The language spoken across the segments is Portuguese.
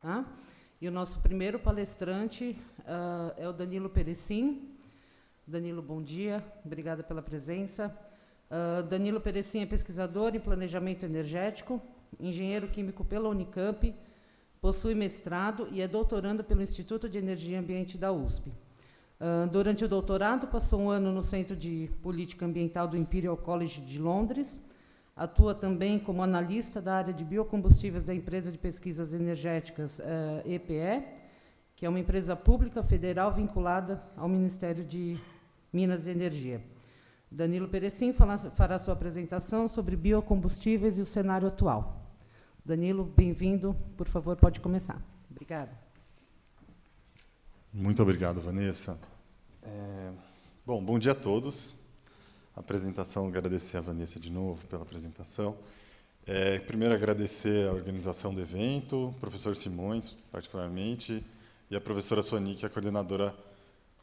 Tá? E o nosso primeiro palestrante é o Danilo Perecim. Danilo, bom dia. Obrigada pela presença. Danilo Perecim é pesquisador em planejamento energético, engenheiro químico pela Unicamp, possui mestrado e é doutorando pelo Instituto de Energia e Ambiente da USP. Durante o doutorado, passou um ano no Centro de Política Ambiental do Imperial College de Londres. Atua também como analista da área de biocombustíveis da empresa de pesquisas energéticas EPE, que é uma empresa pública federal vinculada ao Ministério de Minas e Energia. Danilo Perecim fará sua apresentação sobre biocombustíveis e o cenário atual. Danilo, bem-vindo. Por favor, pode começar. Obrigada. Muito obrigado, Vanessa. Bom dia a todos. Agradecer a Vanessa de novo pela apresentação. Primeiro, agradecer a organização do evento, o professor Simões, particularmente, e a professora Soni, que é a coordenadora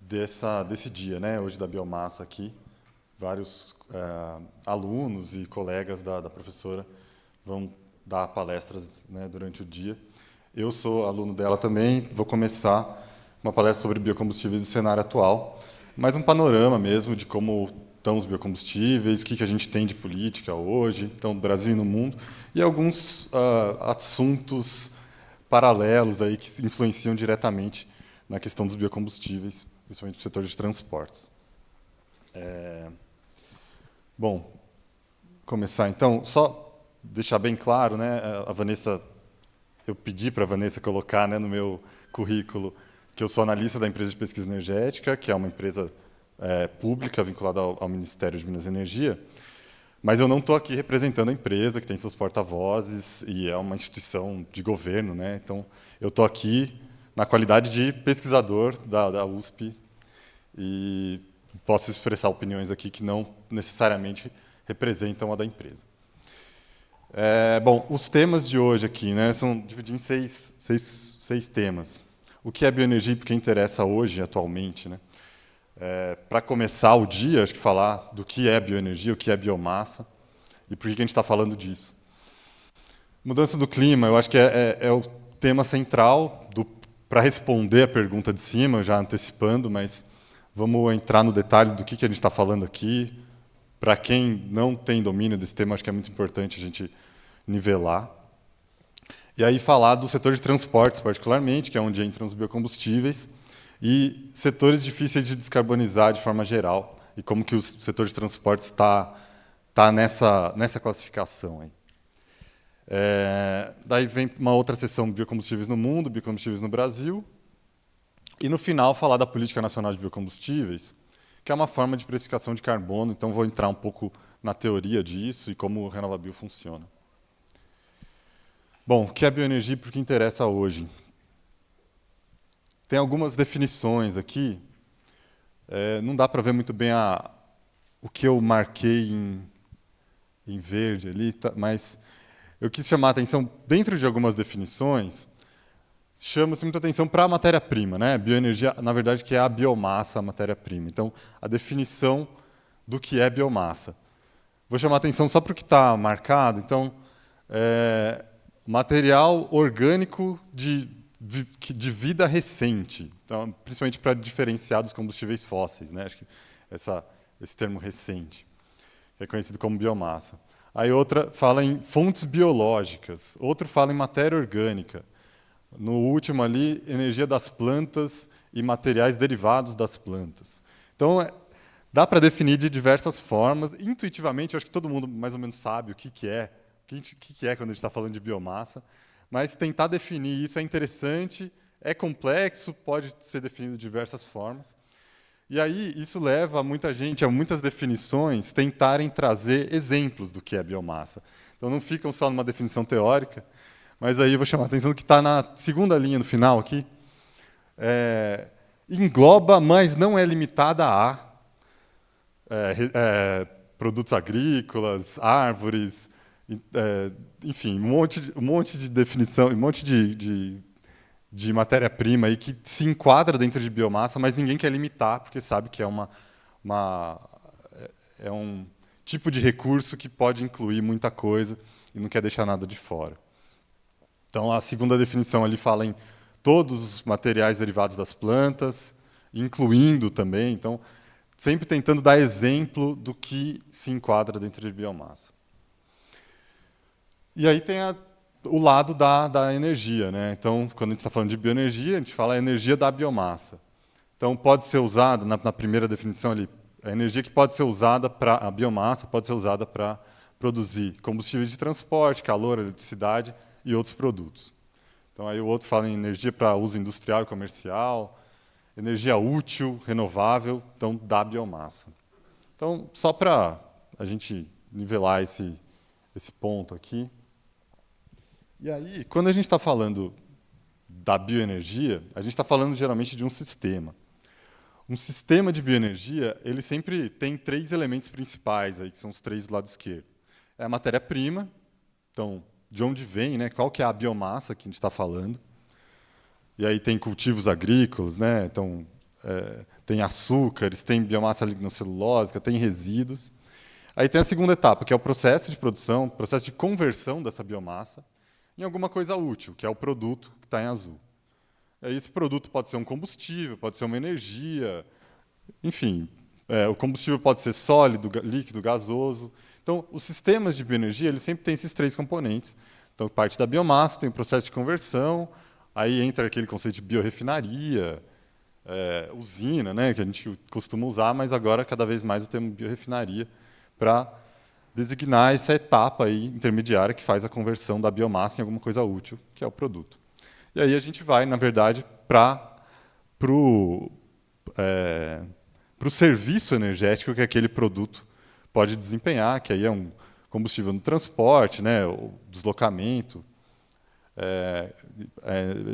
desse dia, né, hoje da biomassa aqui. Vários alunos e colegas da professora vão dar palestras, né, durante o dia. Eu sou aluno dela também, vou começar uma palestra sobre biocombustíveis e o cenário atual, mas um panorama mesmo de como estão os biocombustíveis, o que a gente tem de política hoje, então, no Brasil e no mundo, e alguns assuntos paralelos aí que influenciam diretamente na questão dos biocombustíveis, principalmente no setor de transportes. Bom, começar então, só deixar bem claro, né, a Vanessa, eu pedi para a Vanessa colocar, né, no meu currículo que eu sou analista da empresa de pesquisa energética, que é uma empresa pública vinculada ao Ministério de Minas e Energia, mas eu não estou aqui representando a empresa, que tem seus porta-vozes, e é uma instituição de governo, né? Então, eu estou aqui na qualidade de pesquisador da USP e posso expressar opiniões aqui que não necessariamente representam a da empresa. Bom, os temas de hoje aqui, né, são divididos em seis temas. O que é bioenergia e por que interessa hoje, atualmente, né? Para começar o dia, acho que falar do que é bioenergia, o que é biomassa e por que a gente está falando disso. Mudança do clima, eu acho que é o tema central para responder a pergunta de cima, já antecipando, mas vamos entrar no detalhe do que a gente está falando aqui. Para quem não tem domínio desse tema, acho que é muito importante a gente nivelar. E aí falar do setor de transportes, particularmente, que é onde entram os biocombustíveis, e setores difíceis de descarbonizar de forma geral, e como que o setor de transportes está nessa classificação aí. Daí vem uma outra sessão, biocombustíveis no mundo, biocombustíveis no Brasil, e no final falar da Política Nacional de Biocombustíveis, que é uma forma de precificação de carbono, então vou entrar um pouco na teoria disso e como o RenovaBio funciona. Bom, o que é bioenergia e por que interessa hoje? Tem algumas definições aqui, não dá para ver muito bem o que eu marquei em verde ali, mas eu quis chamar a atenção, dentro de algumas definições, chama-se muita atenção para a matéria-prima, né? Bioenergia, na verdade, que é a biomassa, a matéria-prima. Então, a definição do que é biomassa. Vou chamar a atenção só para o que está marcado. Então, material orgânico de vida recente, então, principalmente para diferenciar dos combustíveis fósseis, né? Acho que esse termo recente, que é conhecido como biomassa. Aí outra fala em fontes biológicas, outro fala em matéria orgânica. No último ali, energia das plantas e materiais derivados das plantas. Então, dá para definir de diversas formas. Intuitivamente, eu acho que todo mundo mais ou menos sabe o que é quando a gente está falando de biomassa. Mas tentar definir isso é interessante, é complexo, pode ser definido de diversas formas. E aí isso leva muita gente, a muitas definições, tentarem trazer exemplos do que é biomassa. Então não ficam só numa definição teórica, mas aí eu vou chamar a atenção do que está na segunda linha no final aqui. Engloba, mas não é limitada a produtos agrícolas, árvores, enfim, um monte de definição, um monte de matéria-prima aí que se enquadra dentro de biomassa, mas ninguém quer limitar, porque sabe que é um tipo de recurso que pode incluir muita coisa e não quer deixar nada de fora. Então, a segunda definição ali fala em todos os materiais derivados das plantas, incluindo também, então, sempre tentando dar exemplo do que se enquadra dentro de biomassa. E aí tem o lado da energia, né? Então, quando a gente está falando de bioenergia, a gente fala a energia da biomassa. Então, pode ser usada, na primeira definição ali, a energia que pode ser usada para a biomassa, pode ser usada para produzir combustíveis de transporte, calor, eletricidade e outros produtos. Então, aí o outro fala em energia para uso industrial e comercial, energia útil, renovável, então, da biomassa. Então, só para a gente nivelar esse ponto aqui. E aí, quando a gente está falando da bioenergia, a gente está falando geralmente de um sistema. Um sistema de bioenergia, ele sempre tem 3 elementos principais, aí, que são os 3 do lado esquerdo. É a matéria-prima, então, de onde vem, né, qual que é a biomassa que a gente está falando. E aí tem cultivos agrícolas, né, então, tem açúcares, tem biomassa lignocelulósica, tem resíduos. Aí tem a segunda etapa, que é o processo de produção, processo de conversão dessa biomassa em alguma coisa útil, que é o produto que está em azul. Esse produto pode ser um combustível, pode ser uma energia, enfim, o combustível pode ser sólido, líquido, gasoso. Então, os sistemas de bioenergia, eles sempre têm esses 3 componentes. Então, parte da biomassa tem o processo de conversão, aí entra aquele conceito de biorefinaria, usina, né, que a gente costuma usar, mas agora cada vez mais o termo biorefinaria para designar essa etapa aí intermediária que faz a conversão da biomassa em alguma coisa útil, que é o produto. E aí a gente vai, na verdade, para o serviço energético que aquele produto pode desempenhar, que aí é um combustível no transporte, né, o deslocamento,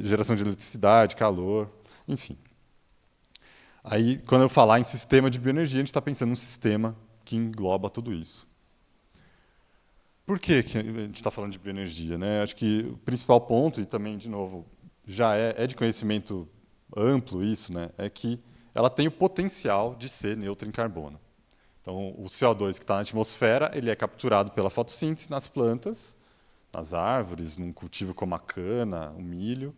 geração de eletricidade, calor, enfim. Aí, quando eu falar em sistema de bioenergia, a gente está pensando num sistema que engloba tudo isso. Por que a gente está falando de bioenergia, né? Acho que o principal ponto, e também, de novo, já é de conhecimento amplo isso, né? É que ela tem o potencial de ser neutra em carbono. Então, o CO2 que está na atmosfera, ele é capturado pela fotossíntese nas plantas, nas árvores, num cultivo como a cana, o milho,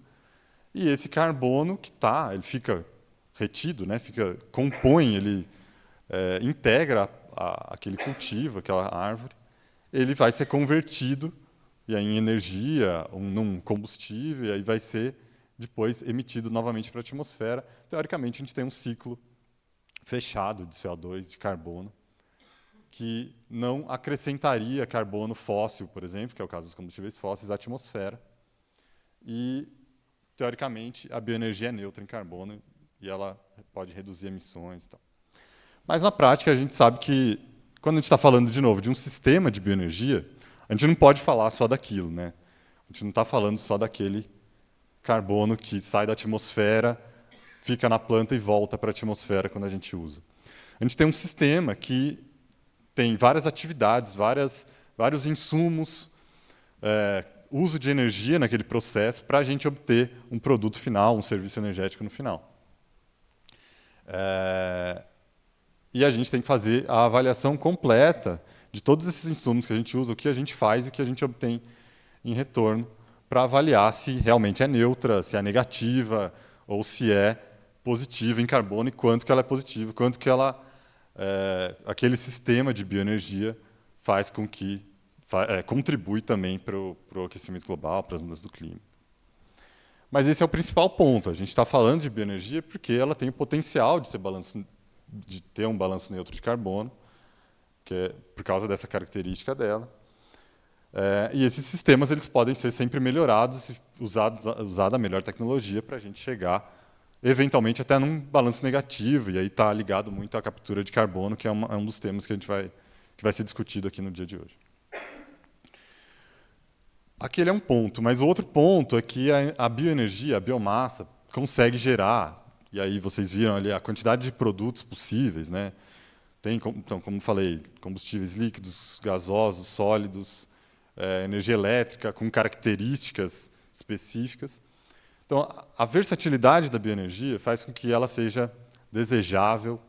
e esse carbono que está, ele fica retido, né? Compõe, ele integra aquele cultivo, aquela árvore, ele vai ser convertido e aí, em energia, num combustível, e aí vai ser depois emitido novamente para a atmosfera. Teoricamente, a gente tem um ciclo fechado de CO2, de carbono, que não acrescentaria carbono fóssil, por exemplo, que é o caso dos combustíveis fósseis, à atmosfera. E, teoricamente, a bioenergia é neutra em carbono e ela pode reduzir emissões e tal. Mas, na prática, a gente sabe que, quando a gente está falando, de novo, de um sistema de bioenergia, a gente não pode falar só daquilo, né? A gente não está falando só daquele carbono que sai da atmosfera, fica na planta e volta para a atmosfera quando a gente usa. A gente tem um sistema que tem várias atividades, vários insumos, uso de energia naquele processo para a gente obter um produto final, um serviço energético no final. E a gente tem que fazer a avaliação completa de todos esses insumos que a gente usa, o que a gente faz e o que a gente obtém em retorno, para avaliar se realmente é neutra, se é negativa, ou se é positiva em carbono e quanto que ela é positiva, quanto que aquele sistema de bioenergia faz com que contribui também para o aquecimento global, para as mudanças do clima. Mas esse é o principal ponto. A gente está falando de bioenergia porque ela tem o potencial de ter um balanço neutro de carbono, que é por causa dessa característica dela. E esses sistemas eles podem ser sempre melhorados e usada a melhor tecnologia para a gente chegar, eventualmente, até num balanço negativo, e aí está ligado muito à captura de carbono, que é um dos temas que vai ser discutido aqui no dia de hoje. Aquele é um ponto, mas o outro ponto é que a bioenergia, a biomassa, consegue gerar, e aí vocês viram ali a quantidade de produtos possíveis, né? Tem, então, como falei, combustíveis líquidos, gasosos, sólidos, energia elétrica com características específicas. Então, a versatilidade da bioenergia faz com que ela seja desejável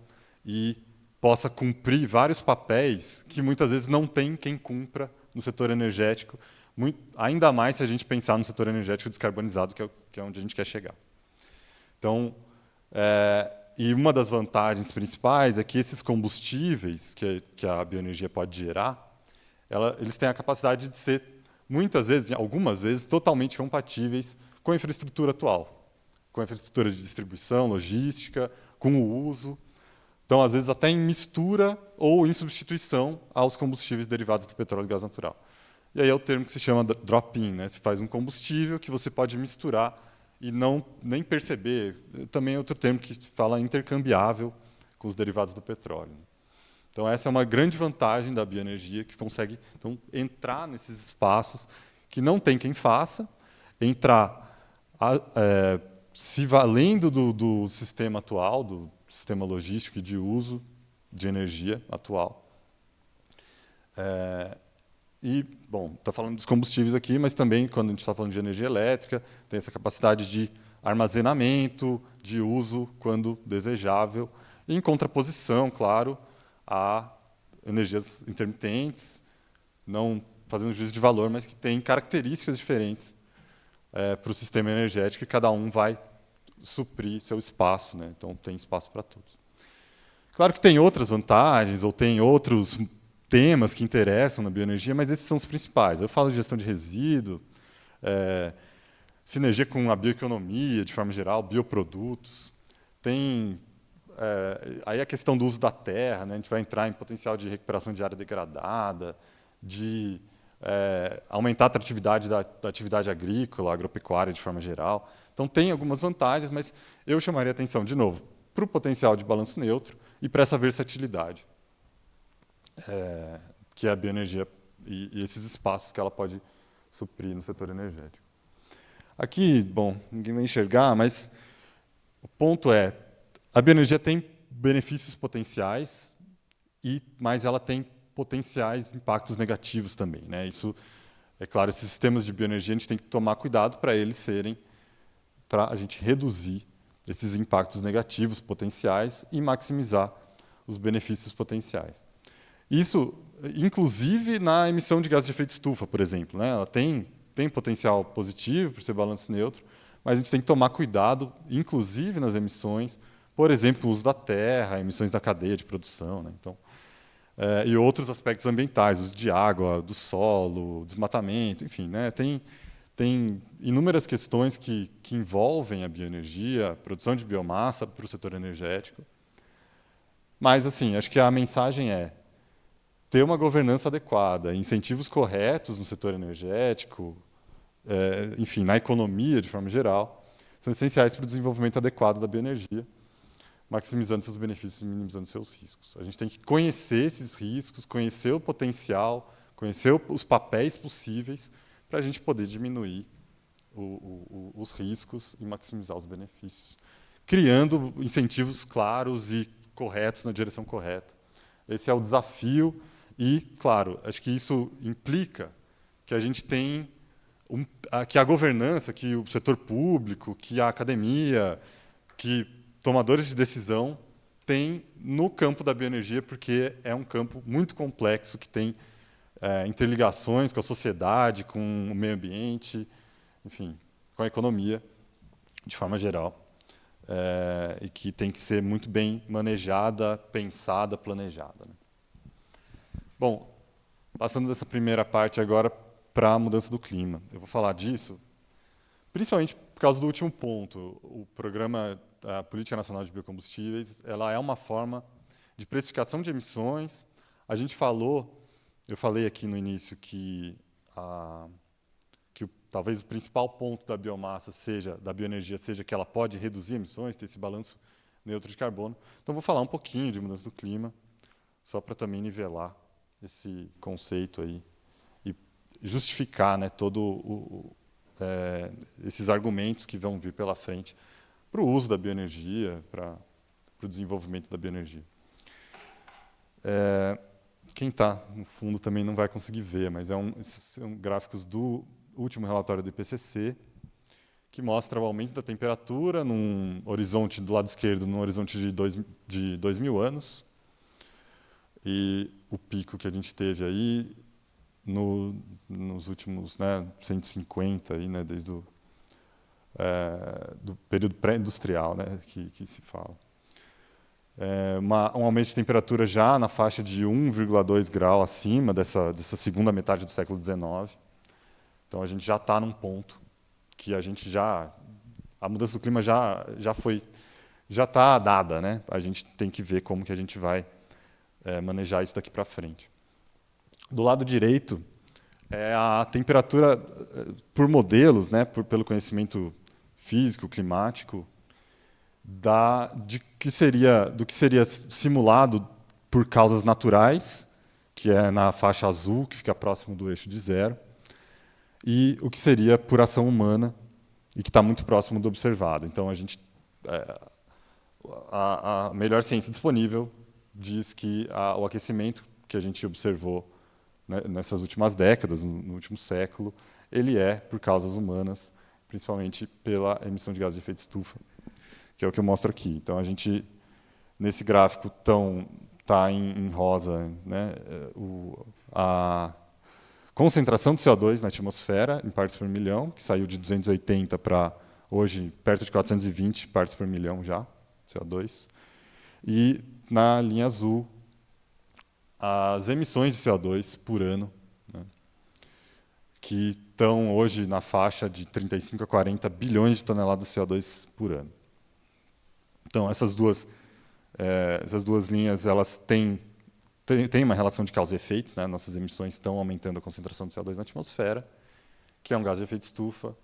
e possa cumprir vários papéis que muitas vezes não tem quem cumpra no setor energético, ainda mais se a gente pensar no setor energético descarbonizado, que é onde a gente quer chegar. Então, e uma das vantagens principais é que esses combustíveis que a bioenergia pode gerar, eles têm a capacidade de ser, muitas vezes, algumas vezes, totalmente compatíveis com a infraestrutura atual, com a infraestrutura de distribuição, logística, com o uso. Então, às vezes, até em mistura ou em substituição aos combustíveis derivados do petróleo e gás natural. E aí é o termo que se chama drop-in, né? Você faz um combustível que você pode misturar e nem perceber. Também é outro termo que se fala intercambiável com os derivados do petróleo. Então, essa é uma grande vantagem da bioenergia, que consegue entrar nesses espaços que não tem quem faça, entrar se valendo do sistema atual, do sistema logístico e de uso de energia atual. Bom, está falando dos combustíveis aqui, mas também, quando a gente está falando de energia elétrica, tem essa capacidade de armazenamento, de uso quando desejável, e em contraposição, claro, a energias intermitentes, não fazendo juízo de valor, mas que têm características diferentes para o sistema energético, e cada um vai suprir seu espaço, né? Então, tem espaço para todos. Claro que tem outras vantagens, ou tem outros temas que interessam na bioenergia, mas esses são os principais. Eu falo de gestão de resíduo, sinergia com a bioeconomia, de forma geral, bioprodutos. Tem aí a questão do uso da terra, né? A gente vai entrar em potencial de recuperação de área degradada, de aumentar a atratividade da atividade agrícola, agropecuária, de forma geral. Então, tem algumas vantagens, mas eu chamaria a atenção, de novo, para o potencial de balanço neutro e para essa versatilidade, que é a bioenergia e esses espaços que ela pode suprir no setor energético. Aqui, bom, ninguém vai enxergar, mas o ponto é, a bioenergia tem benefícios potenciais, mas ela tem potenciais impactos negativos também, né? Isso, é claro, esses sistemas de bioenergia a gente tem que tomar cuidado para a gente reduzir esses impactos negativos potenciais e maximizar os benefícios potenciais. Isso, inclusive, na emissão de gases de efeito estufa, por exemplo, né? Ela tem potencial positivo por ser balanço neutro, mas a gente tem que tomar cuidado, inclusive nas emissões, por exemplo, o uso da terra, emissões da cadeia de produção, né? Então, e outros aspectos ambientais, uso de água, do solo, desmatamento, enfim, né? Tem inúmeras questões que envolvem a bioenergia, a produção de biomassa para o setor energético. Mas, assim, acho que a mensagem é ter uma governança adequada, incentivos corretos no setor energético, enfim, na economia de forma geral, são essenciais para o desenvolvimento adequado da bioenergia, maximizando seus benefícios e minimizando seus riscos. A gente tem que conhecer esses riscos, conhecer o potencial, conhecer os papéis possíveis para a gente poder diminuir os riscos e maximizar os benefícios, criando incentivos claros e corretos na direção correta. Esse é o desafio e, claro, acho que isso implica que a gente tem que a governança, que o setor público, que a academia, que tomadores de decisão têm no campo da bioenergia, porque é um campo muito complexo, que tem interligações com a sociedade, com o meio ambiente, enfim, com a economia, de forma geral, e que tem que ser muito bem manejada, pensada, planejada, né? Bom, passando dessa primeira parte agora para a mudança do clima. Eu vou falar disso, principalmente por causa do último ponto. O programa, a Política Nacional de Biocombustíveis, ela é uma forma de precificação de emissões. Eu falei aqui no início que talvez o principal ponto da biomassa da bioenergia seja que ela pode reduzir emissões, ter esse balanço neutro de carbono. Então, vou falar um pouquinho de mudança do clima, só para também nivelar esse conceito aí e justificar, né, esses argumentos que vão vir pela frente para o uso da bioenergia, para o desenvolvimento da bioenergia. Quem está no fundo também não vai conseguir ver, mas são gráficos do último relatório do IPCC, que mostra o aumento da temperatura num horizonte do lado esquerdo, num horizonte de 2.000 anos, e o pico que a gente teve aí nos últimos, né, 150, aí, né, desde do período pré-industrial, né, que se fala. Um aumento de temperatura já na faixa de 1,2 grau acima dessa segunda metade do século XIX. Então, a gente já está num ponto que a mudança do clima já está dada, né? A gente tem que ver como que a gente vai manejar isso daqui para frente. Do lado direito, a temperatura por modelos, né, pelo conhecimento físico, climático, do que seria simulado por causas naturais, que é na faixa azul, que fica próximo do eixo de zero, e o que seria por ação humana, e que está muito próximo do observado. Então, a melhor ciência disponível diz que o aquecimento que a gente observou, né, nessas últimas décadas, no último século, ele é por causas humanas, principalmente pela emissão de gases de efeito estufa, que é o que eu mostro aqui. Então, a gente, nesse gráfico, está em rosa, né, a concentração de CO2 na atmosfera, em partes por milhão, que saiu de 280 para, hoje, perto de 420 partes por milhão já, CO2. E, na linha azul, as emissões de CO2 por ano, né, que estão hoje na faixa de 35 a 40 bilhões de toneladas de CO2 por ano. Então, essas duas linhas, elas têm uma relação de causa e efeito, né? Nossas emissões estão aumentando a concentração de CO2 na atmosfera, que é um gás de efeito estufa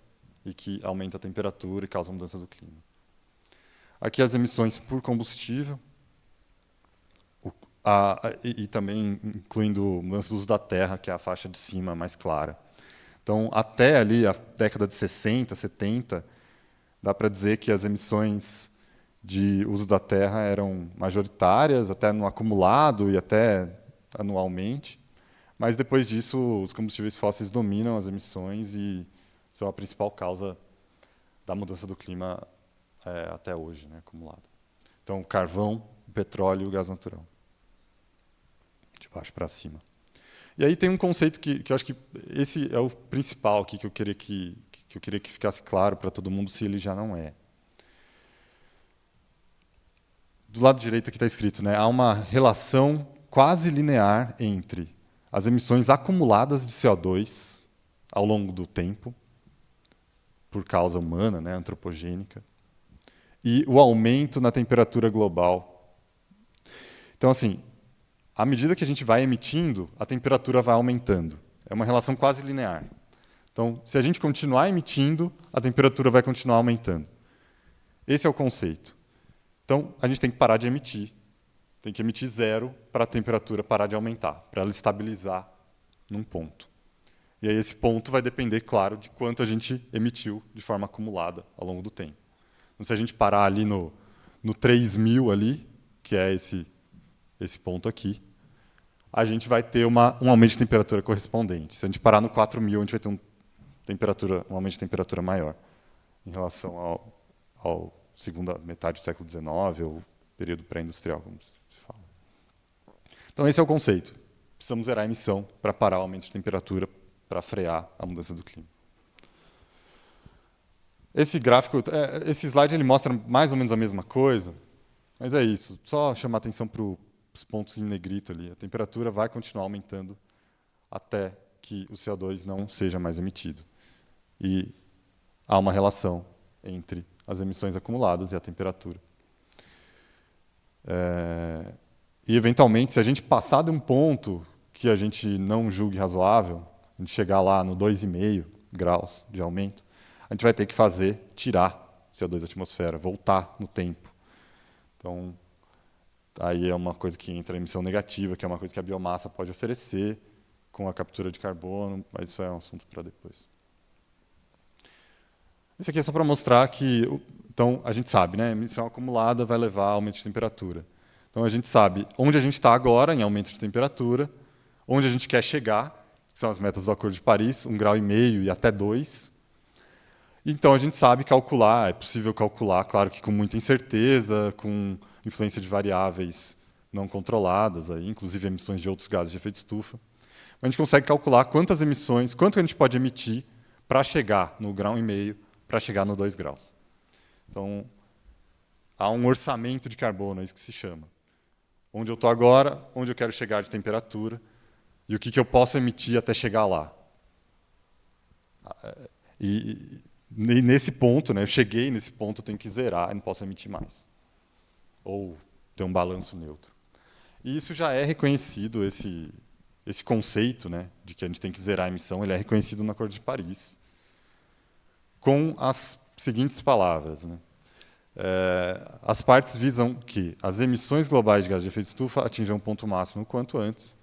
e que aumenta a temperatura e causa mudança do clima. Aqui as emissões por combustível, e também incluindo mudança do uso da terra, que é a faixa de cima mais clara. Então, até ali a década de 60, 70, dá para dizer que as emissões de uso da terra eram majoritárias, até no acumulado e até anualmente. Mas, depois disso, os combustíveis fósseis dominam as emissões e são a principal causa da mudança do clima até hoje, né, acumulada. Então, o carvão, o petróleo e o gás natural. De baixo para cima. E aí tem um conceito que eu acho que esse é o principal aqui que eu queria que ficasse claro para todo mundo, se ele já não é. Do lado direito aqui está escrito, né, há uma relação quase linear entre as emissões acumuladas de CO2 ao longo do tempo, por causa humana, né, antropogênica, e o aumento na temperatura global. Então, assim, à medida que a gente vai emitindo, a temperatura vai aumentando. É uma relação quase linear. Então, se a gente continuar emitindo, a temperatura vai continuar aumentando. Esse é o conceito. Então, a gente tem que parar de emitir. Tem que emitir zero para a temperatura parar de aumentar, para ela estabilizar num ponto. E aí esse ponto vai depender, claro, de quanto a gente emitiu de forma acumulada ao longo do tempo. Então, se a gente parar ali no 3.000 ali, que é esse ponto aqui, a gente vai ter um aumento de temperatura correspondente. Se a gente parar no 4.000, a gente vai ter um aumento de temperatura maior em relação ao segunda metade do século XIX, ou período pré-industrial, como se fala. Então, esse é o conceito. Precisamos zerar a emissão para parar o aumento de temperatura, para frear a mudança do clima. Esse gráfico, esse slide, ele mostra mais ou menos a mesma coisa, mas é isso. Só chamar atenção para os pontos em negrito ali. A temperatura vai continuar aumentando até que o CO2 não seja mais emitido. E há uma relação entre as emissões acumuladas e a temperatura. E, eventualmente, se a gente passar de um ponto que a gente não julgue razoável, a gente chegar lá no 2,5 graus de aumento, a gente vai ter que tirar CO2 da atmosfera, voltar no tempo. Então, aí é uma coisa que entra a emissão negativa, que é uma coisa que a biomassa pode oferecer com a captura de carbono, mas isso é um assunto para depois. Isso aqui é só para mostrar que, então, a gente sabe, né, a emissão acumulada vai levar a aumento de temperatura. Então, a gente sabe onde a gente está agora em aumento de temperatura, onde a gente quer chegar, que são as metas do Acordo de Paris, 1,5 grau e até 2. Então, a gente sabe calcular, é possível calcular, claro que com muita incerteza, com influência de variáveis não controladas, aí, inclusive emissões de outros gases de efeito estufa. a gente consegue calcular quantas emissões, quanto a gente pode emitir para chegar no 1,5 grau, para chegar no 2 graus. Então, há um orçamento de carbono, é isso que se chama. Onde eu estou agora, onde eu quero chegar de temperatura, e o que eu posso emitir até chegar lá. E nesse ponto, né, eu cheguei nesse ponto, eu tenho que zerar, eu não posso emitir mais. Ou ter um balanço neutro. E isso já é reconhecido, esse conceito, né, de que a gente tem que zerar a emissão, ele é reconhecido no Acordo de Paris, com as seguintes palavras. Né? As partes visam que as emissões globais de gases de efeito de estufa atinjam um ponto máximo o quanto antes,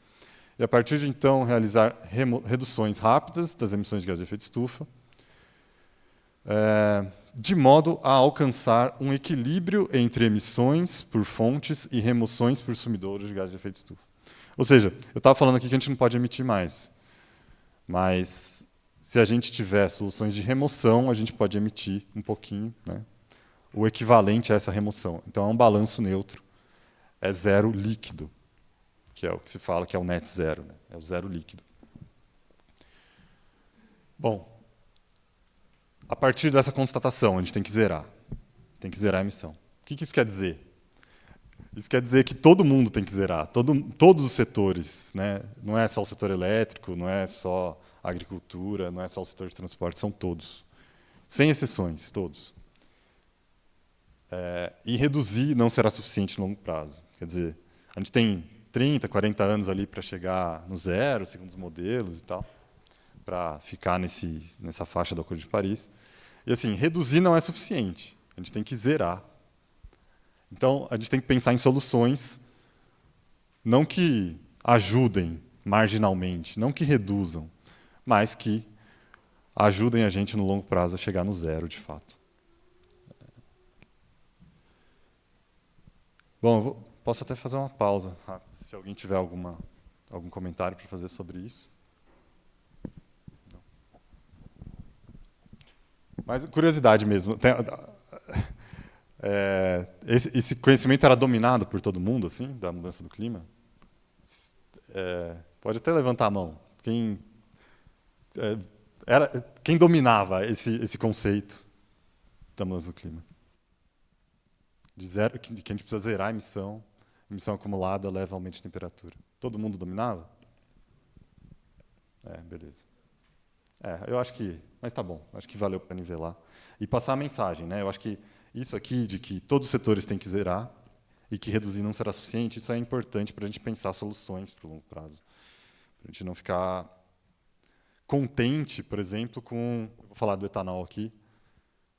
e, a partir de então, realizar reduções rápidas das emissões de gases de efeito de estufa, de modo a alcançar um equilíbrio entre emissões por fontes e remoções por sumidouros de gases de efeito de estufa. Ou seja, eu estava falando aqui que a gente não pode emitir mais, mas se a gente tiver soluções de remoção, a gente pode emitir um pouquinho, né, o equivalente a essa remoção. Então, é um balanço neutro, é zero líquido, que é o que se fala que é o net zero, né, é o zero líquido. Bom, a partir dessa constatação, a gente tem que zerar a emissão. O que isso quer dizer? Isso quer dizer que todo mundo tem que zerar, todos os setores, né? Não é só o setor elétrico, não é só a agricultura, não é só o setor de transporte, são todos. Sem exceções, todos. E reduzir não será suficiente no longo prazo. Quer dizer, a gente tem 30, 40 anos ali para chegar no zero, segundo os modelos e tal, para ficar nessa faixa do Acordo de Paris. E assim, reduzir não é suficiente, a gente tem que zerar. Então, a gente tem que pensar em soluções não que ajudem marginalmente, não que reduzam, mas que ajudem a gente no longo prazo a chegar no zero, de fato. Bom, posso até fazer uma pausa, se alguém tiver algum comentário para fazer sobre isso. Mas curiosidade mesmo. Esse conhecimento era dominado por todo mundo, assim, da mudança do clima? Pode até levantar a mão. Quem dominava esse conceito da mudança do clima? Que a gente precisa zerar a emissão acumulada leva a aumento de temperatura. Todo mundo dominava? Beleza. Eu acho que... Mas tá bom, acho que valeu para nivelar. E passar a mensagem, né? Eu acho que isso aqui, de que todos os setores têm que zerar e que reduzir não será suficiente, isso é importante para a gente pensar soluções para o longo prazo. Para a gente não ficar contente, por exemplo, vou falar do etanol aqui,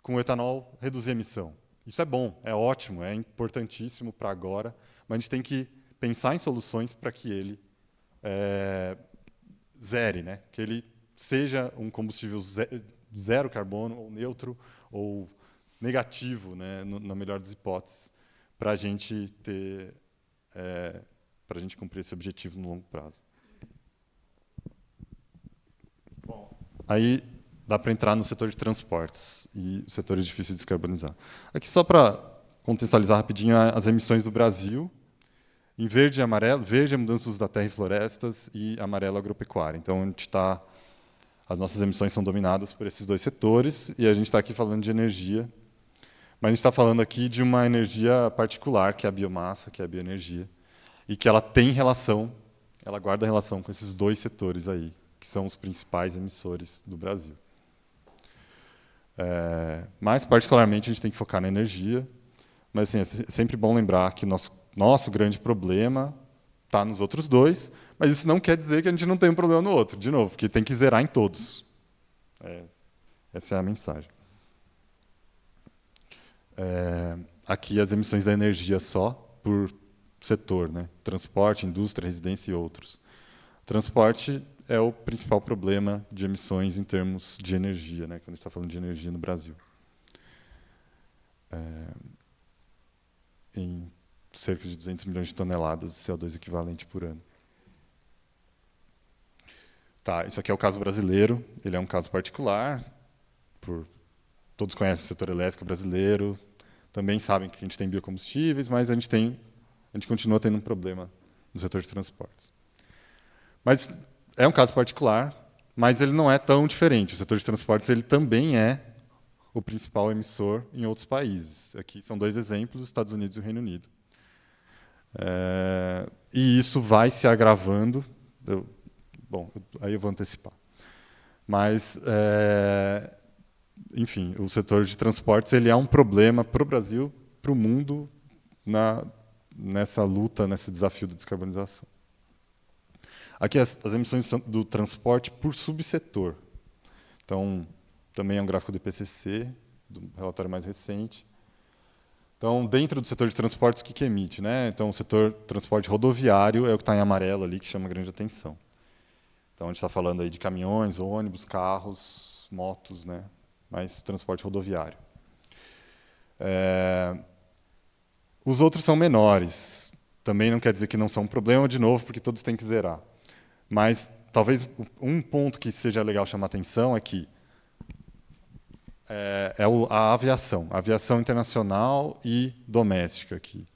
com o etanol reduzir a emissão. Isso é bom, é ótimo, é importantíssimo para agora, mas a gente tem que pensar em soluções para que ele zere, né? Que ele seja um combustível zero carbono, ou neutro, ou negativo, né, na melhor das hipóteses, para a gente cumprir esse objetivo no longo prazo. Bom, aí dá para entrar no setor de transportes e setores difíceis de descarbonizar. Aqui só para contextualizar rapidinho as emissões do Brasil. Em verde e amarelo, verde é mudança do uso da terra e florestas e amarelo agropecuária. Então, as nossas emissões são dominadas por esses dois setores e a gente está aqui falando de energia, mas a gente está falando aqui de uma energia particular, que é a biomassa, que é a bioenergia, e que ela guarda relação com esses dois setores aí, que são os principais emissores do Brasil. Mas, particularmente, a gente tem que focar na energia, mas assim, é sempre bom lembrar que nosso grande problema está nos outros dois, mas isso não quer dizer que a gente não tem um problema no outro, de novo, porque tem que zerar em todos. Essa é a mensagem. Aqui as emissões da energia só por setor, né? Transporte, indústria, residência e outros. Transporte é o principal problema de emissões em termos de energia, né? Quando a gente está falando de energia no Brasil. Em cerca de 200 milhões de toneladas de CO2 equivalente por ano. Tá, isso aqui é o caso brasileiro, ele é um caso particular, todos conhecem o setor elétrico brasileiro, também sabem que a gente tem biocombustíveis, mas a gente continua tendo um problema no setor de transportes. Mas é um caso particular, mas ele não é tão diferente. O setor de transportes ele também é o principal emissor em outros países. Aqui são 2 exemplos, os Estados Unidos e o Reino Unido. E isso vai se agravando. Aí eu vou antecipar. Mas, enfim, o setor de transportes ele é um problema para o Brasil, para o mundo, nessa luta, nesse desafio da descarbonização. Aqui as emissões do transporte por subsetor. Então, também é um gráfico do IPCC, do relatório mais recente. Então, dentro do setor de transportes, o que emite? Né? Então, o setor de transporte rodoviário é o que está em amarelo ali, que chama grande atenção. Então, a gente está falando aí de caminhões, ônibus, carros, motos, né? Mas transporte rodoviário. Os outros são menores. Também não quer dizer que não são um problema, de novo, porque todos têm que zerar. Mas, talvez, um ponto que seja legal chamar atenção é que a aviação internacional e doméstica aqui.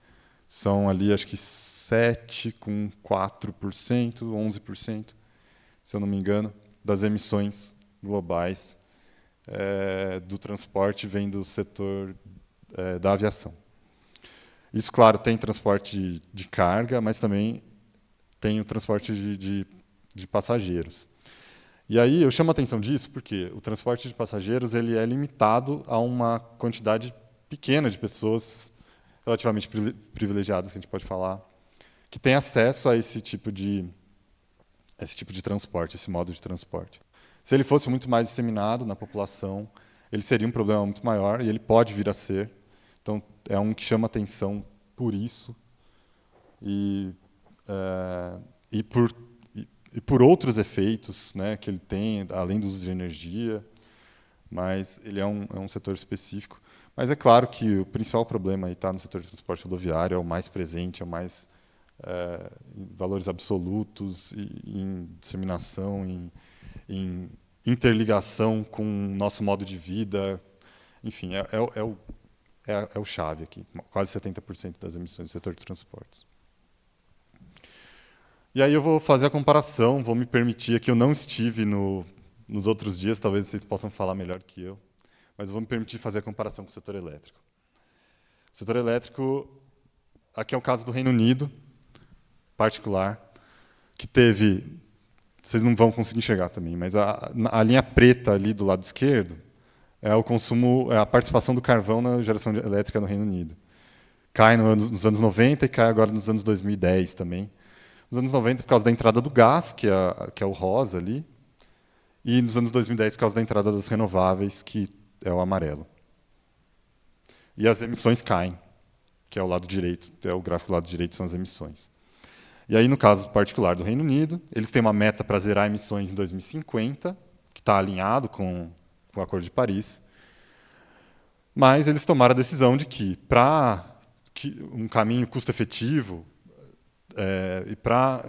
São ali, acho que 7,4%, 11%, se eu não me engano, das emissões globais do transporte vem do setor da aviação. Isso, claro, tem transporte de carga, mas também tem o transporte de passageiros. E aí eu chamo a atenção disso porque o transporte de passageiros ele é limitado a uma quantidade pequena de pessoas relativamente privilegiadas, que a gente pode falar, que tem acesso a esse tipo de transporte, esse modo de transporte. Se ele fosse muito mais disseminado na população, ele seria um problema muito maior, e ele pode vir a ser. Então, é um que chama atenção por isso e por outros efeitos, né, que ele tem, além do uso de energia, mas ele é um setor específico. Mas é claro que o principal problema está no setor de transporte rodoviário, é o mais presente, é o mais em valores absolutos, em disseminação, em interligação com o nosso modo de vida. Enfim, é o chave aqui, quase 70% das emissões do setor de transportes. E aí eu vou fazer a comparação, vou me permitir aqui, eu não estive nos outros dias, talvez vocês possam falar melhor que eu, mas eu vou me permitir fazer a comparação com o setor elétrico. O setor elétrico, aqui é o caso do Reino Unido, particular, que teve, vocês não vão conseguir enxergar também, mas a linha preta ali do lado esquerdo é o consumo, é a participação do carvão na geração elétrica no Reino Unido. Cai nos anos 90 e cai agora nos anos 2010 também. Nos anos 90 por causa da entrada do gás, que é o rosa ali, e nos anos 2010 por causa da entrada das renováveis, que é o amarelo. E as emissões caem, que é o lado direito, o gráfico do lado direito são as emissões. E aí, no caso particular do Reino Unido, eles têm uma meta para zerar emissões em 2050, que está alinhado com o Acordo de Paris, mas eles tomaram a decisão de que, para um caminho custo-efetivo, e para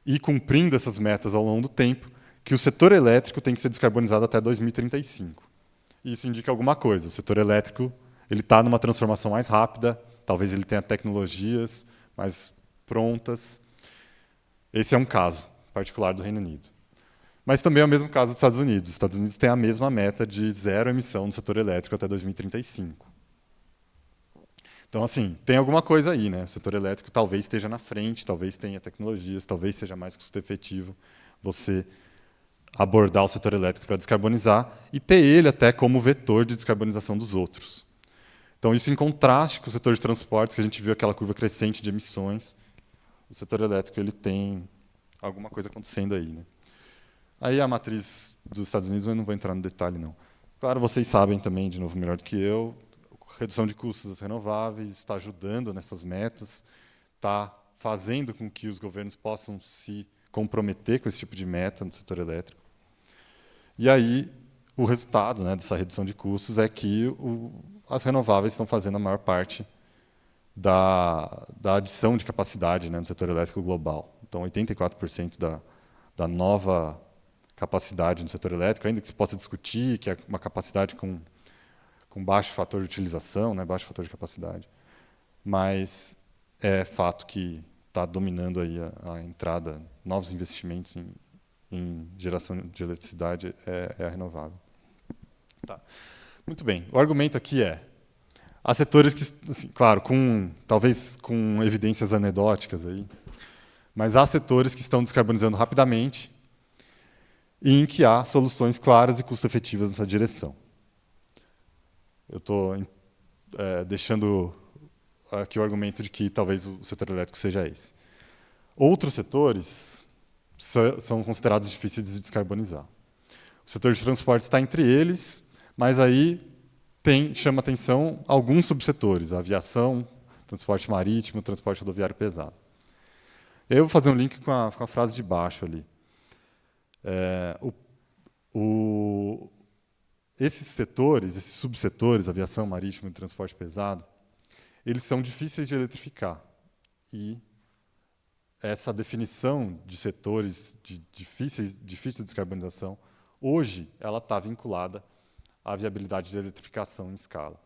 ir cumprindo essas metas ao longo do tempo, que o setor elétrico tem que ser descarbonizado até 2035. Isso indica alguma coisa. O setor elétrico ele está numa transformação mais rápida, talvez ele tenha tecnologias mais prontas. Esse é um caso particular do Reino Unido. Mas também é o mesmo caso dos Estados Unidos. Os Estados Unidos têm a mesma meta de 0 emissão no setor elétrico até 2035. Então, assim, tem alguma coisa aí, né? O setor elétrico talvez esteja na frente, talvez tenha tecnologias, talvez seja mais custo-efetivo você abordar o setor elétrico para descarbonizar e ter ele até como vetor de descarbonização dos outros. Então, isso em contraste com o setor de transportes, que a gente viu aquela curva crescente de emissões, o setor elétrico ele tem alguma coisa acontecendo aí, né? Aí a matriz dos Estados Unidos, eu não vou entrar no detalhe, não. Claro, vocês sabem também, de novo, melhor do que eu, redução de custos das renováveis, está ajudando nessas metas, está fazendo com que os governos possam se comprometer com esse tipo de meta no setor elétrico. E aí, o resultado, né, dessa redução de custos é que as renováveis estão fazendo a maior parte da adição de capacidade, né, no setor elétrico global. Então, 84% da nova capacidade no setor elétrico, ainda que se possa discutir que é uma capacidade com baixo fator de utilização, né, baixo fator de capacidade, mas é fato que está dominando aí a entrada, novos investimentos em geração de eletricidade é a renovável. Tá. Muito bem. O argumento aqui há setores que, assim, claro, talvez com evidências anedóticas aí, mas há setores que estão descarbonizando rapidamente e em que há soluções claras e custo-efetivas nessa direção. Eu estou deixando aqui o argumento de que talvez o setor elétrico seja esse. Outros setores são considerados difíceis de descarbonizar. O setor de transporte está entre eles, mas aí chama atenção alguns subsetores, a aviação, transporte marítimo, transporte rodoviário pesado. Eu vou fazer um link com a frase de baixo ali. Esses setores, esses subsetores, aviação, marítimo e transporte pesado, eles são difíceis de eletrificar. E essa definição de setores difíceis de descarbonização, hoje, ela está vinculada à viabilidade de eletrificação em escala.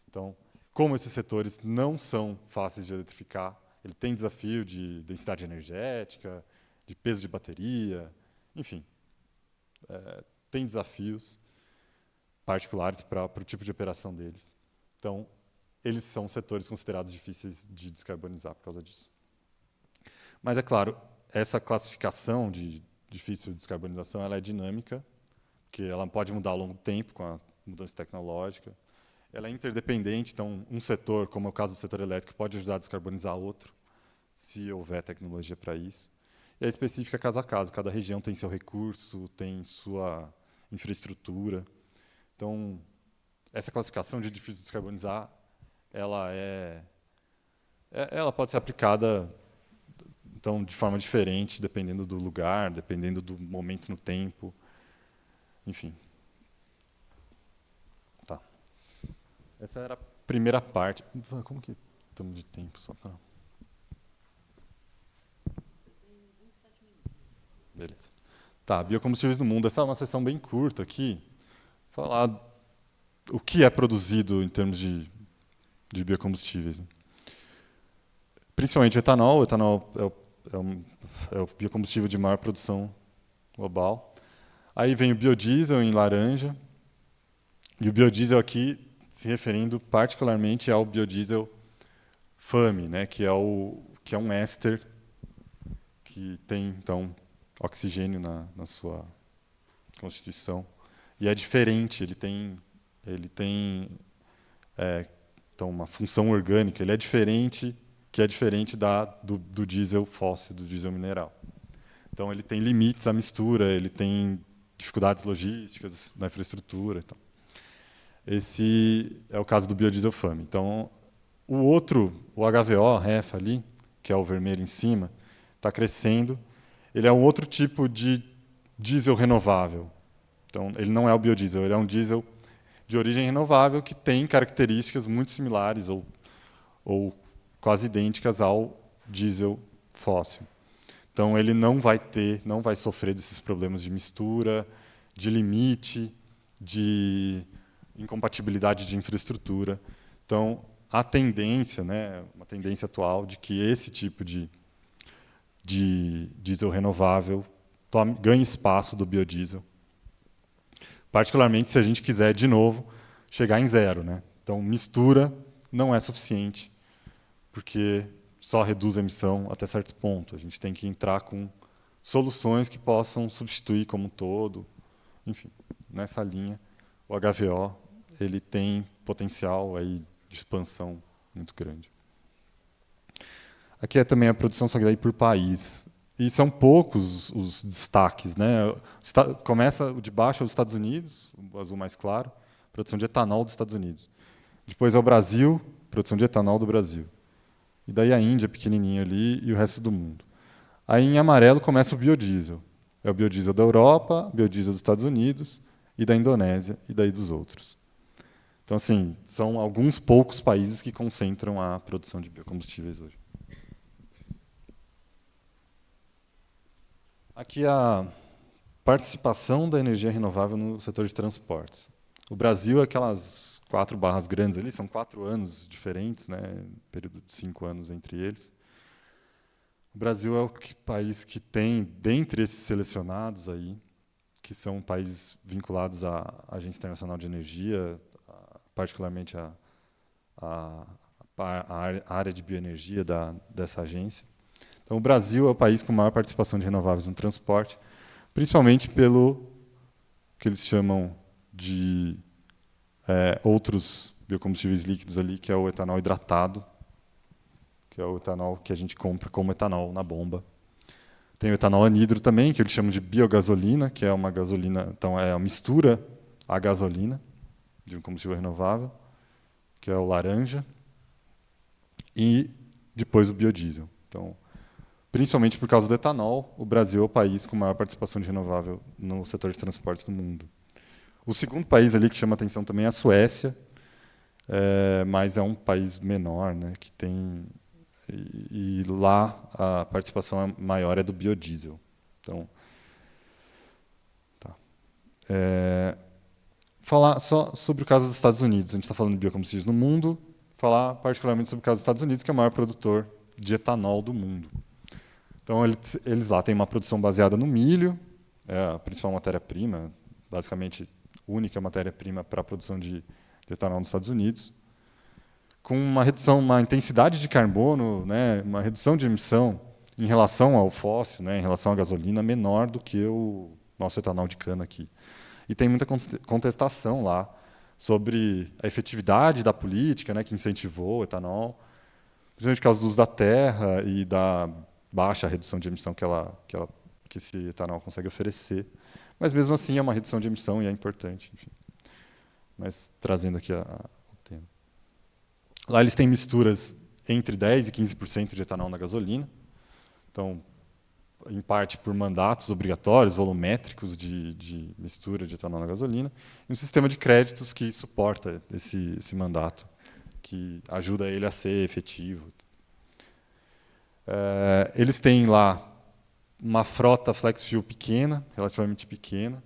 Então, como esses setores não são fáceis de eletrificar, ele tem desafio de densidade energética, de peso de bateria, enfim, tem desafios particulares para o tipo de operação deles. Então, eles são setores considerados difíceis de descarbonizar por causa disso. Mas, é claro, essa classificação de difícil de descarbonização ela é dinâmica, porque ela pode mudar ao longo do tempo com a mudança tecnológica. Ela é interdependente, então um setor, como é o caso do setor elétrico, pode ajudar a descarbonizar outro, se houver tecnologia para isso. E é específica caso a caso, cada região tem seu recurso, tem sua infraestrutura. Então, essa classificação de difícil de descarbonizar, ela pode ser aplicada então, de forma diferente, dependendo do lugar, dependendo do momento no tempo, enfim. Tá. Essa era a primeira parte. Como que estamos de tempo? Só para... Beleza. Tá, biocombustíveis no mundo. Essa é uma sessão bem curta aqui. Falar o que é produzido em termos de biocombustíveis. Principalmente etanol. O etanol é o biocombustível de maior produção global. Aí vem o biodiesel em laranja. E o biodiesel aqui se referindo particularmente ao biodiesel FAME, né, que é um éster que tem então oxigênio na sua constituição e é diferente, ele tem então uma função orgânica, ele é diferente do diesel fóssil, do diesel mineral. Então ele tem limites à mistura, ele tem dificuldades logísticas na infraestrutura, então. Esse é o caso do biodiesel FAME. Então, o HVO, REF ali, que é o vermelho em cima, está crescendo. Ele é um outro tipo de diesel renovável. Então, ele não é o biodiesel, ele é um diesel de origem renovável que tem características muito similares ou quase idênticas ao diesel fóssil. Então, ele não vai sofrer desses problemas de mistura, de limite, de incompatibilidade de infraestrutura. Então, a tendência, né, uma tendência atual de que esse tipo de diesel renovável ganhe espaço do biodiesel, particularmente se a gente quiser, de novo, chegar em zero, né? Então, mistura não é suficiente, porque só reduz a emissão até certo ponto. A gente tem que entrar com soluções que possam substituir como um todo. Enfim, nessa linha, o HVO ele tem potencial aí de expansão muito grande. Aqui é também a produção, só que daí por país. E são poucos os destaques, né? Começa o de baixo, os Estados Unidos, o azul mais claro, produção de etanol dos Estados Unidos. Depois é o Brasil, produção de etanol do Brasil. E daí a Índia, pequenininha ali, e o resto do mundo. Aí em amarelo começa o biodiesel. É o biodiesel da Europa, biodiesel dos Estados Unidos, e da Indonésia, e daí dos outros. Então, assim, são alguns poucos países que concentram a produção de biocombustíveis hoje. Aqui a participação da energia renovável no setor de transportes. O Brasil é aquelas 4 barras grandes ali, são 4 anos diferentes, né, período de 5 anos entre eles. O Brasil é o país que tem, dentre esses selecionados aí, que são países vinculados à Agência Internacional de Energia, particularmente a área de bioenergia dessa agência. Então, o Brasil é o país com maior participação de renováveis no transporte, principalmente pelo que eles chamam de outros biocombustíveis líquidos ali, que é o etanol hidratado, que é o etanol que a gente compra como etanol na bomba. Tem o etanol anidro também, que eles chamam de biogasolina, que é uma gasolina, então é a mistura à gasolina de um combustível renovável, que é o laranja, e depois o biodiesel. Então, principalmente por causa do etanol, o Brasil é o país com maior participação de renovável no setor de transportes do mundo. O segundo país ali que chama atenção também é a Suécia, mas é um país menor, né, que tem e lá a participação maior é do biodiesel. Então, tá. Falar só sobre o caso dos Estados Unidos. A gente está falando de biocombustíveis no mundo, falar particularmente sobre o caso dos Estados Unidos, que é o maior produtor de etanol do mundo. Então, eles lá têm uma produção baseada no milho, é a principal matéria-prima, basicamente única matéria-prima para a produção de etanol nos Estados Unidos, com uma intensidade de carbono, né, uma redução de emissão em relação ao fóssil, né, em relação à gasolina, menor do que o nosso etanol de cana aqui. E tem muita contestação lá sobre a efetividade da política, né, que incentivou o etanol, principalmente por causa do uso da terra e da baixa redução de emissão que esse etanol consegue oferecer. Mas, mesmo assim, é uma redução de emissão e é importante. Enfim. Mas, trazendo aqui o tema. Lá eles têm misturas entre 10% e 15% de etanol na gasolina. Então, em parte por mandatos obrigatórios, volumétricos de mistura de etanol na gasolina, e um sistema de créditos que suporta esse mandato, que ajuda ele a ser efetivo. Eles têm lá uma frota flex fuel pequena, relativamente pequena,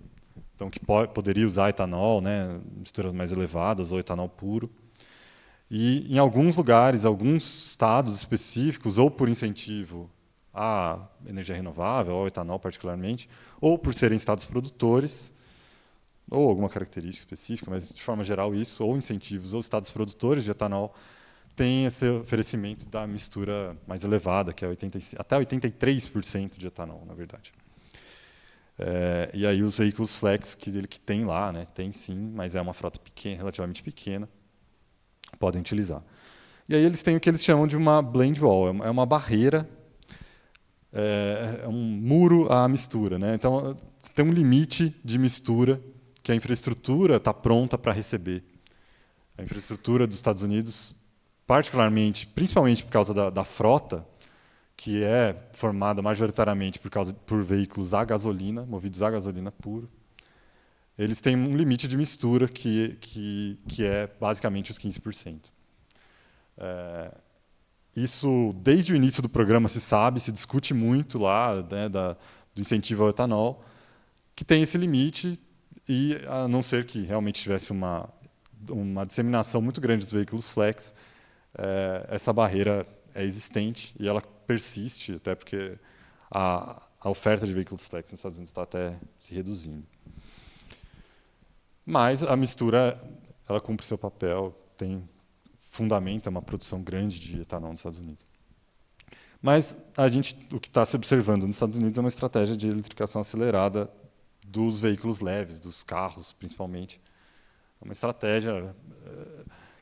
então que poderia usar etanol, né, misturas mais elevadas ou etanol puro. E em alguns lugares, alguns estados específicos, ou por incentivo à energia renovável, ao etanol particularmente, ou por serem estados produtores, ou alguma característica específica, mas de forma geral isso, ou incentivos, ou estados produtores de etanol, tem esse oferecimento da mistura mais elevada, que é até 83% de etanol, na verdade. E aí os veículos flex que ele que tem lá, né, tem sim, mas é uma frota pequena, relativamente pequena, podem utilizar. E aí eles têm o que eles chamam de uma blend wall, é uma barreira, é um muro à mistura, né? Então tem um limite de mistura que a infraestrutura está pronta para receber. A infraestrutura dos Estados Unidos, principalmente por causa da frota, que é formada majoritariamente por veículos a gasolina, movidos a gasolina puro, eles têm um limite de mistura que é basicamente os 15%. Isso, desde o início do programa, se discute muito lá, né, do incentivo ao etanol, que tem esse limite, e a não ser que realmente tivesse uma disseminação muito grande dos veículos flex, essa barreira é existente e ela persiste, até porque a oferta de veículos flex nos Estados Unidos está até se reduzindo. Mas a mistura, ela cumpre seu papel, fundamenta uma produção grande de etanol nos Estados Unidos. Mas o que está se observando nos Estados Unidos é uma estratégia de eletrificação acelerada dos veículos leves, dos carros, principalmente. É uma estratégia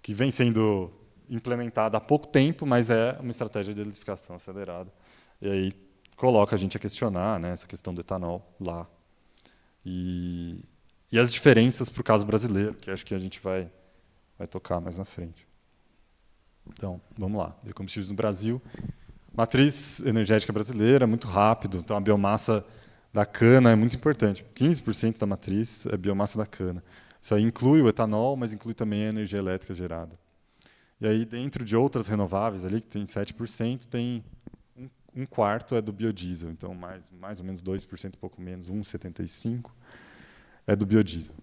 que vem sendo implementada há pouco tempo, mas é uma estratégia de eletrificação acelerada. E aí coloca a gente a questionar, né, essa questão do etanol lá. E as diferenças para o caso brasileiro, que acho que a gente vai tocar mais na frente. Então, vamos lá. Biocombustíveis no Brasil. Matriz energética brasileira, muito rápido. Então, a biomassa da cana é muito importante. 15% da matriz é biomassa da cana. Isso aí inclui o etanol, mas inclui também a energia elétrica gerada. E aí, dentro de outras renováveis, ali, que tem 7%, tem um quarto é do biodiesel. Então, mais ou menos 2%, um pouco menos, 1,75%, é do biodiesel.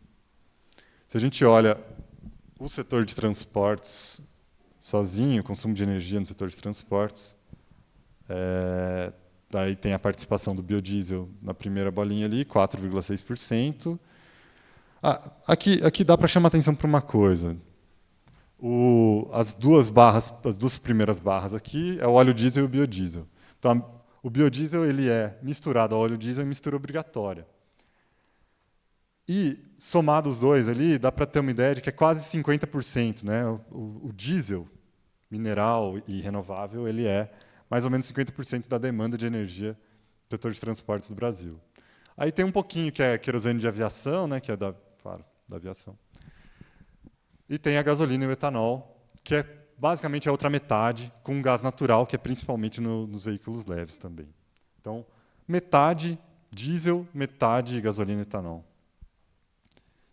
Se a gente olha o setor de transportes sozinho, o consumo de energia no setor de transportes, Daí tem a participação do biodiesel na primeira bolinha ali, 4,6%. Aqui dá para chamar atenção para uma coisa. As duas primeiras barras aqui é o óleo diesel e o biodiesel. Então, o biodiesel ele é misturado ao óleo diesel em mistura obrigatória. E, somado os dois ali, dá para ter uma ideia de que é quase 50%. Né? O diesel mineral e renovável ele é mais ou menos 50% da demanda de energia do setor de transportes do Brasil. Aí tem um pouquinho que é querosene de aviação, né, que é da aviação. E tem a gasolina e o etanol, que é basicamente a outra metade, com gás natural, que é principalmente nos veículos leves também. Então, metade diesel, metade gasolina e etanol.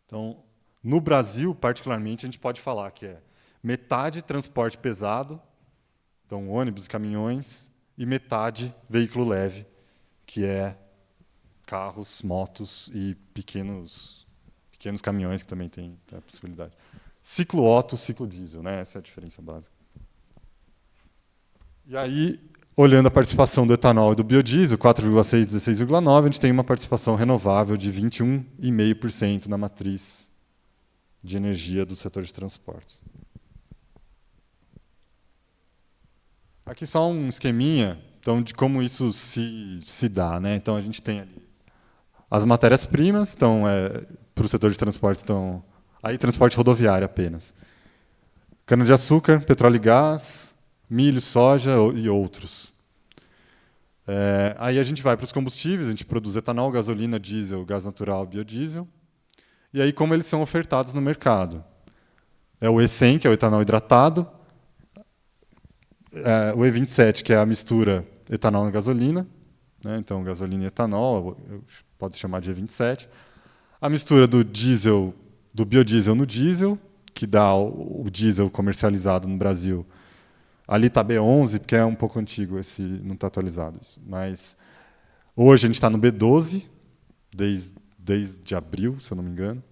Então, no Brasil, particularmente, a gente pode falar que é metade transporte pesado, então ônibus, caminhões, e metade veículo leve, que é carros, motos e pequenos caminhões, que também tem a possibilidade. Ciclo Otto, ciclo diesel, né? Essa é a diferença básica. E aí, olhando a participação do etanol e do biodiesel, 4,6 e 16,9, a gente tem uma participação renovável de 21,5% na matriz de energia do setor de transportes. Aqui só um esqueminha então, de como isso se dá. Né? Então, a gente tem ali as matérias-primas, então, para o setor de transportes, estão aí transporte rodoviário apenas. Cana-de-açúcar, petróleo e gás, milho, soja e outros. Aí a gente vai para os combustíveis, a gente produz etanol, gasolina, diesel, gás natural, biodiesel. E aí como eles são ofertados no mercado? É o E100, que é o etanol hidratado, o E27, que é a mistura etanol e gasolina, né? Então gasolina e etanol, pode se chamar de E27. A mistura do diesel, do biodiesel no diesel, que dá o diesel comercializado no Brasil. Ali está B11, porque é um pouco antigo, não está atualizado isso. Mas hoje a gente está no B12, desde abril, se eu não me engano.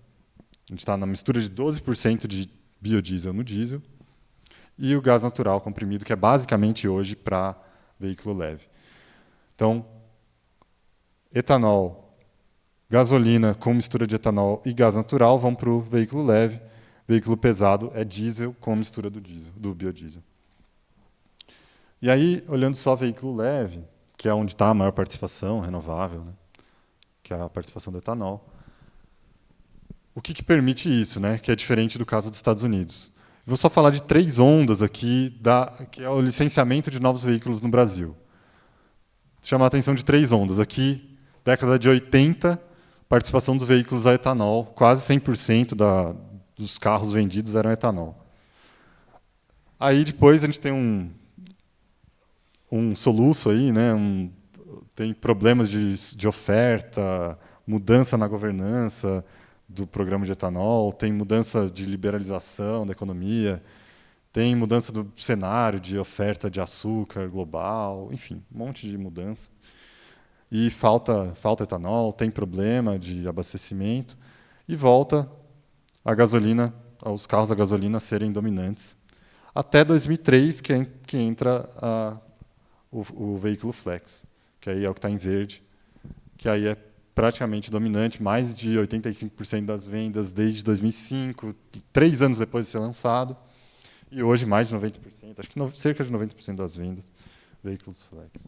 A gente está na mistura de 12% de biodiesel no diesel. E o gás natural comprimido, que é basicamente hoje para veículo leve. Então, etanol, gasolina com mistura de etanol e gás natural vão para o veículo leve. Veículo pesado é diesel com mistura do biodiesel. E aí, olhando só veículo leve, que é onde está a maior participação renovável, né? Que é a participação do etanol, o que permite isso, né? Que é diferente do caso dos Estados Unidos. Vou só falar de 3 ondas aqui, que é o licenciamento de novos veículos no Brasil. Chamar a atenção de 3 ondas. Aqui, década de 80, participação dos veículos a etanol, quase 100% dos carros vendidos eram etanol. Aí depois a gente tem um soluço aí, né? Tem problemas de oferta, mudança na governança do programa de etanol, tem mudança de liberalização da economia, tem mudança do cenário de oferta de açúcar global, enfim, um monte de mudança. E falta etanol, tem problema de abastecimento, e volta a gasolina, os carros a gasolina serem dominantes. Até 2003, que entra o veículo flex, que aí é o que está em verde, que aí é praticamente dominante, mais de 85% das vendas desde 2005, 3 anos depois de ser lançado, e hoje mais de 90%, acho que cerca de 90% das vendas, veículos flex.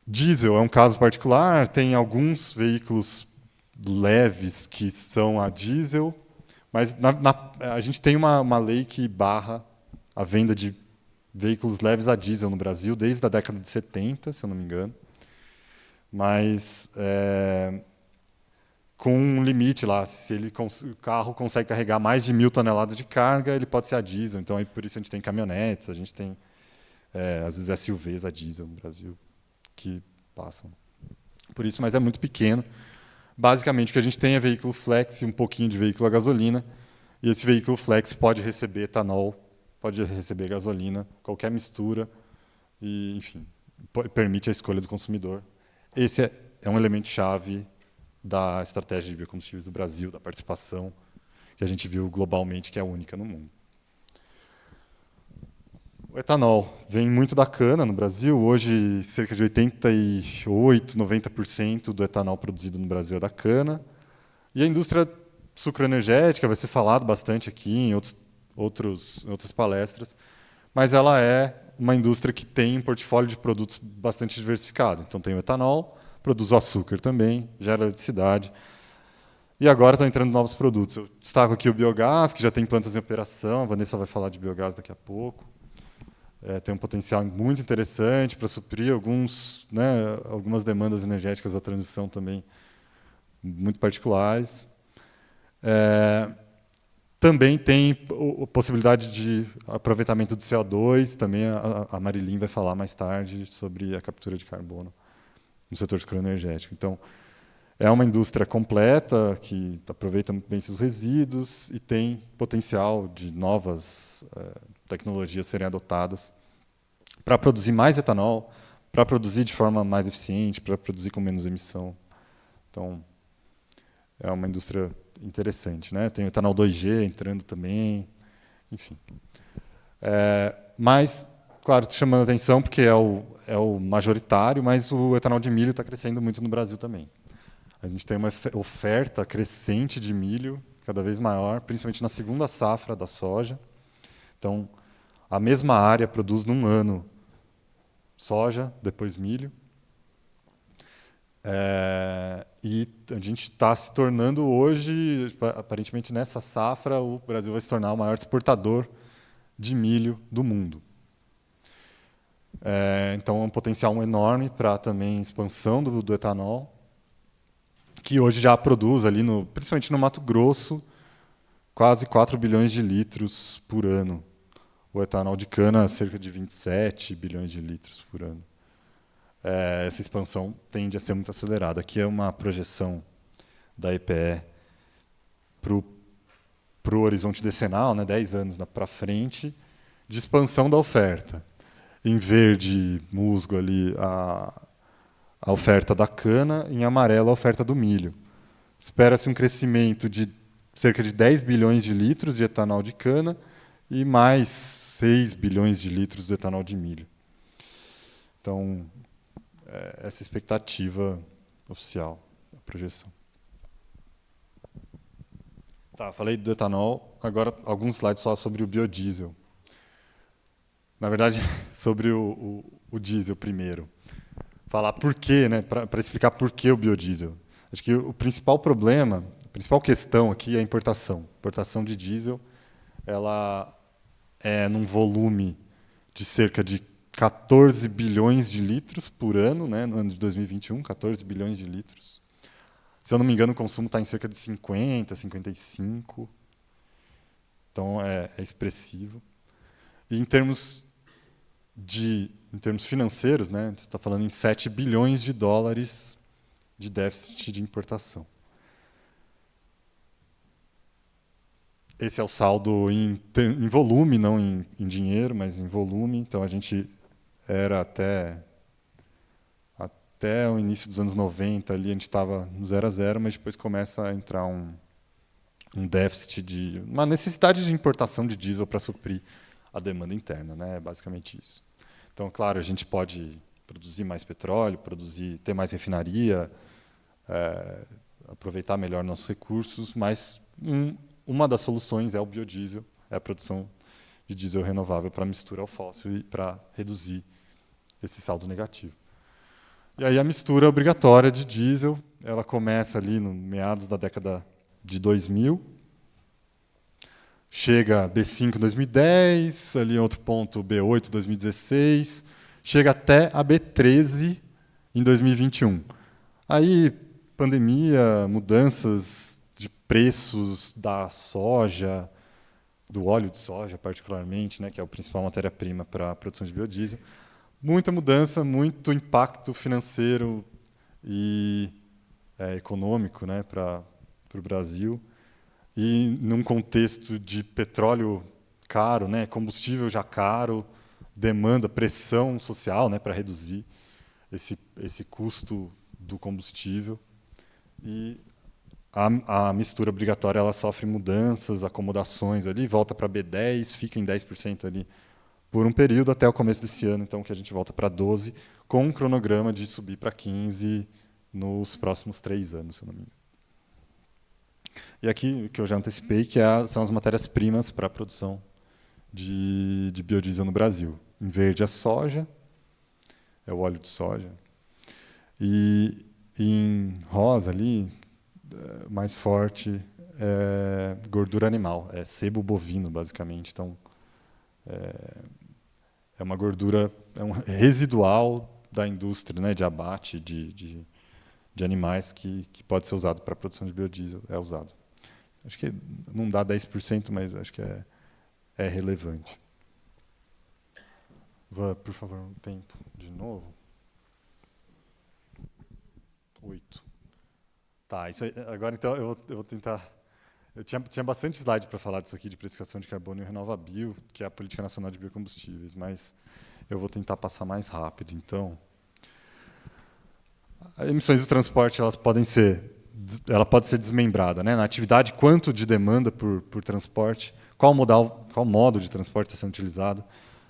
Diesel é um caso particular, tem alguns veículos leves que são a diesel, mas a gente tem uma lei que barra a venda de veículos leves a diesel no Brasil desde a década de 70, se eu não me engano. Mas com um limite lá, se o carro consegue carregar mais de 1.000 toneladas de carga, ele pode ser a diesel. Então, por isso a gente tem caminhonetes, a gente tem, às vezes, SUVs a diesel no Brasil, que passam por isso, mas é muito pequeno. Basicamente, o que a gente tem é veículo flex e um pouquinho de veículo a gasolina, e esse veículo flex pode receber etanol, pode receber gasolina, qualquer mistura, e, enfim, permite a escolha do consumidor. Esse é um elemento-chave da estratégia de biocombustíveis do Brasil, da participação, que a gente viu globalmente que é única no mundo. O etanol vem muito da cana no Brasil. Hoje, cerca de 88%, 90% do etanol produzido no Brasil é da cana. E a indústria sucroenergética vai ser falado bastante aqui em outras palestras, mas ela é uma indústria que tem um portfólio de produtos bastante diversificado. Então tem o etanol, produz o açúcar também, gera eletricidade. E agora estão entrando novos produtos. Eu destaco aqui o biogás, que já tem plantas em operação. A Vanessa vai falar de biogás daqui a pouco. Tem um potencial muito interessante para suprir algumas demandas energéticas da transição também muito particulares. Também tem a possibilidade de aproveitamento do CO2. Também a Marilyn vai falar mais tarde sobre a captura de carbono no setor sucroenergético. Então, é uma indústria completa que aproveita muito bem seus resíduos e tem potencial de novas tecnologias serem adotadas para produzir mais etanol, para produzir de forma mais eficiente, para produzir com menos emissão. Então, é uma indústria interessante, né? Tem o etanol 2G entrando também, enfim. Mas, claro, estou chamando a atenção porque é o majoritário, mas o etanol de milho está crescendo muito no Brasil também. A gente tem uma oferta crescente de milho, cada vez maior, principalmente na segunda safra da soja. Então, a mesma área produz num ano soja, depois milho. E a gente está se tornando hoje, aparentemente nessa safra, o Brasil vai se tornar o maior exportador de milho do mundo. Então, é um potencial enorme para também expansão do etanol, que hoje já produz ali, principalmente no Mato Grosso, quase 4 bilhões de litros por ano. O etanol de cana, cerca de 27 bilhões de litros por ano. Essa expansão tende a ser muito acelerada. Aqui é uma projeção da EPE para o horizonte decenal, 10 anos para frente, de expansão da oferta. Em verde, musgo ali, a oferta da cana, em amarelo, a oferta do milho. Espera-se um crescimento de cerca de 10 bilhões de litros de etanol de cana e mais 6 bilhões de litros de etanol de milho. Então, essa expectativa oficial, a projeção. Tá, falei do etanol, agora alguns slides só sobre o biodiesel. Na verdade, sobre o diesel primeiro. Falar por quê, para explicar por que o biodiesel. Acho que o principal problema, a principal questão aqui é a importação. A importação de diesel, ela é num volume de cerca de 14 bilhões de litros por ano, no ano de 2021, 14 bilhões de litros. Se eu não me engano, o consumo está em cerca de 50, 55. Então, é expressivo. E em termos financeiros, você está falando em 7 bilhões de dólares de déficit de importação. Esse é o saldo em volume, não em dinheiro, mas em volume. Então, a gente era até o início dos anos 90, ali, a gente estava no 0 a 0, mas depois começa a entrar um déficit, uma necessidade de importação de diesel para suprir a demanda interna. É basicamente isso. Então, claro, a gente pode produzir mais petróleo, ter mais refinaria, aproveitar melhor nossos recursos, mas uma das soluções é o biodiesel, é a produção de diesel renovável para mistura ao fóssil e para reduzir esse saldo negativo. E aí a mistura obrigatória de diesel, ela começa ali no meados da década de 2000, chega a B5 em 2010, ali em outro ponto B8 em 2016, chega até a B13 em 2021. Aí, pandemia, mudanças de preços da soja, do óleo de soja particularmente, que é a principal matéria-prima para a produção de biodiesel. Muita mudança, muito impacto financeiro e econômico para o Brasil. E num contexto de petróleo caro, combustível já caro, demanda, pressão social para reduzir esse custo do combustível. E a mistura obrigatória ela sofre mudanças, acomodações ali, volta para B10, fica em 10% ali por um período até o começo desse ano, então, que a gente volta para 12, com um cronograma de subir para 15 nos próximos 3 anos, se eu não me engano. E aqui, o que eu já antecipei, que são as matérias-primas para a produção de biodiesel no Brasil. Em verde, a soja, é o óleo de soja. E em rosa, ali, mais forte, é gordura animal, é sebo bovino, basicamente. Então, é uma gordura residual da indústria, né, de abate de animais que pode ser usado para a produção de biodiesel, é usado. Acho que não dá 10%, mas acho que é relevante. Vá, por favor, um tempo de novo. 8. Tá, isso aí, agora então eu vou tentar. Eu tinha bastante slide para falar disso aqui, de precificação de carbono e RenovaBio, que é a Política Nacional de Biocombustíveis, mas eu vou tentar passar mais rápido. Então, as emissões do transporte ela pode ser desmembrada, né? Na atividade, quanto de demanda por transporte, qual modo de transporte está sendo utilizado,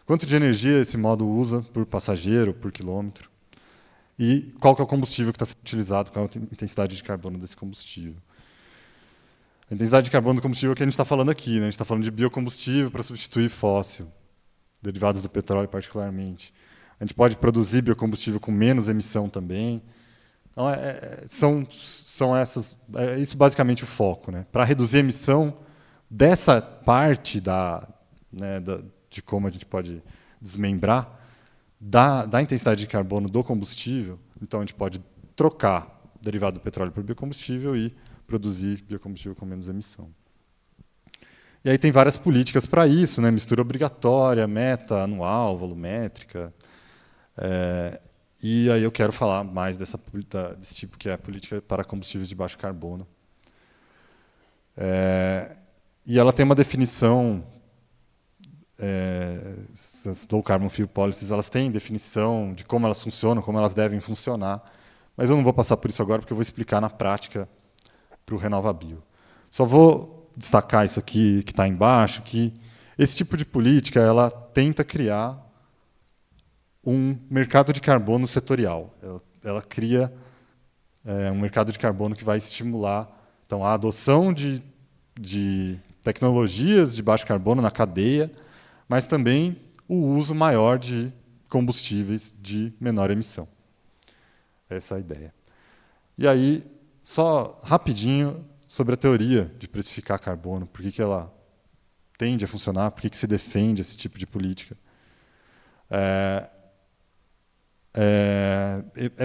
quanto de energia esse modo usa por passageiro, por quilômetro, e qual que é o combustível que está sendo utilizado, qual é a intensidade de carbono desse combustível. A intensidade de carbono do combustível é o que a gente está falando aqui, né? A gente está falando de biocombustível para substituir fóssil, derivados do petróleo particularmente. A gente pode produzir biocombustível com menos emissão também. Então, isso basicamente o foco, né? Para reduzir a emissão dessa parte de como a gente pode desmembrar da intensidade de carbono do combustível, então a gente pode trocar derivado do petróleo por biocombustível e produzir biocombustível com menos emissão. E aí tem várias políticas para isso, né? Mistura obrigatória, meta anual, volumétrica. E aí eu quero falar mais desse tipo, que é a política para combustíveis de baixo carbono. E ela tem uma definição, essas low carbon fuel policies, elas têm definição de como elas funcionam, como elas devem funcionar, mas eu não vou passar por isso agora, porque eu vou explicar na prática para o RenovaBio. Só vou destacar isso aqui que está embaixo, que esse tipo de política ela tenta criar um mercado de carbono setorial. Ela cria um mercado de carbono que vai estimular então, a adoção de tecnologias de baixo carbono na cadeia, mas também o uso maior de combustíveis de menor emissão. Essa é a ideia. E aí, só rapidinho sobre a teoria de precificar carbono, por que ela tende a funcionar, por que se defende esse tipo de política.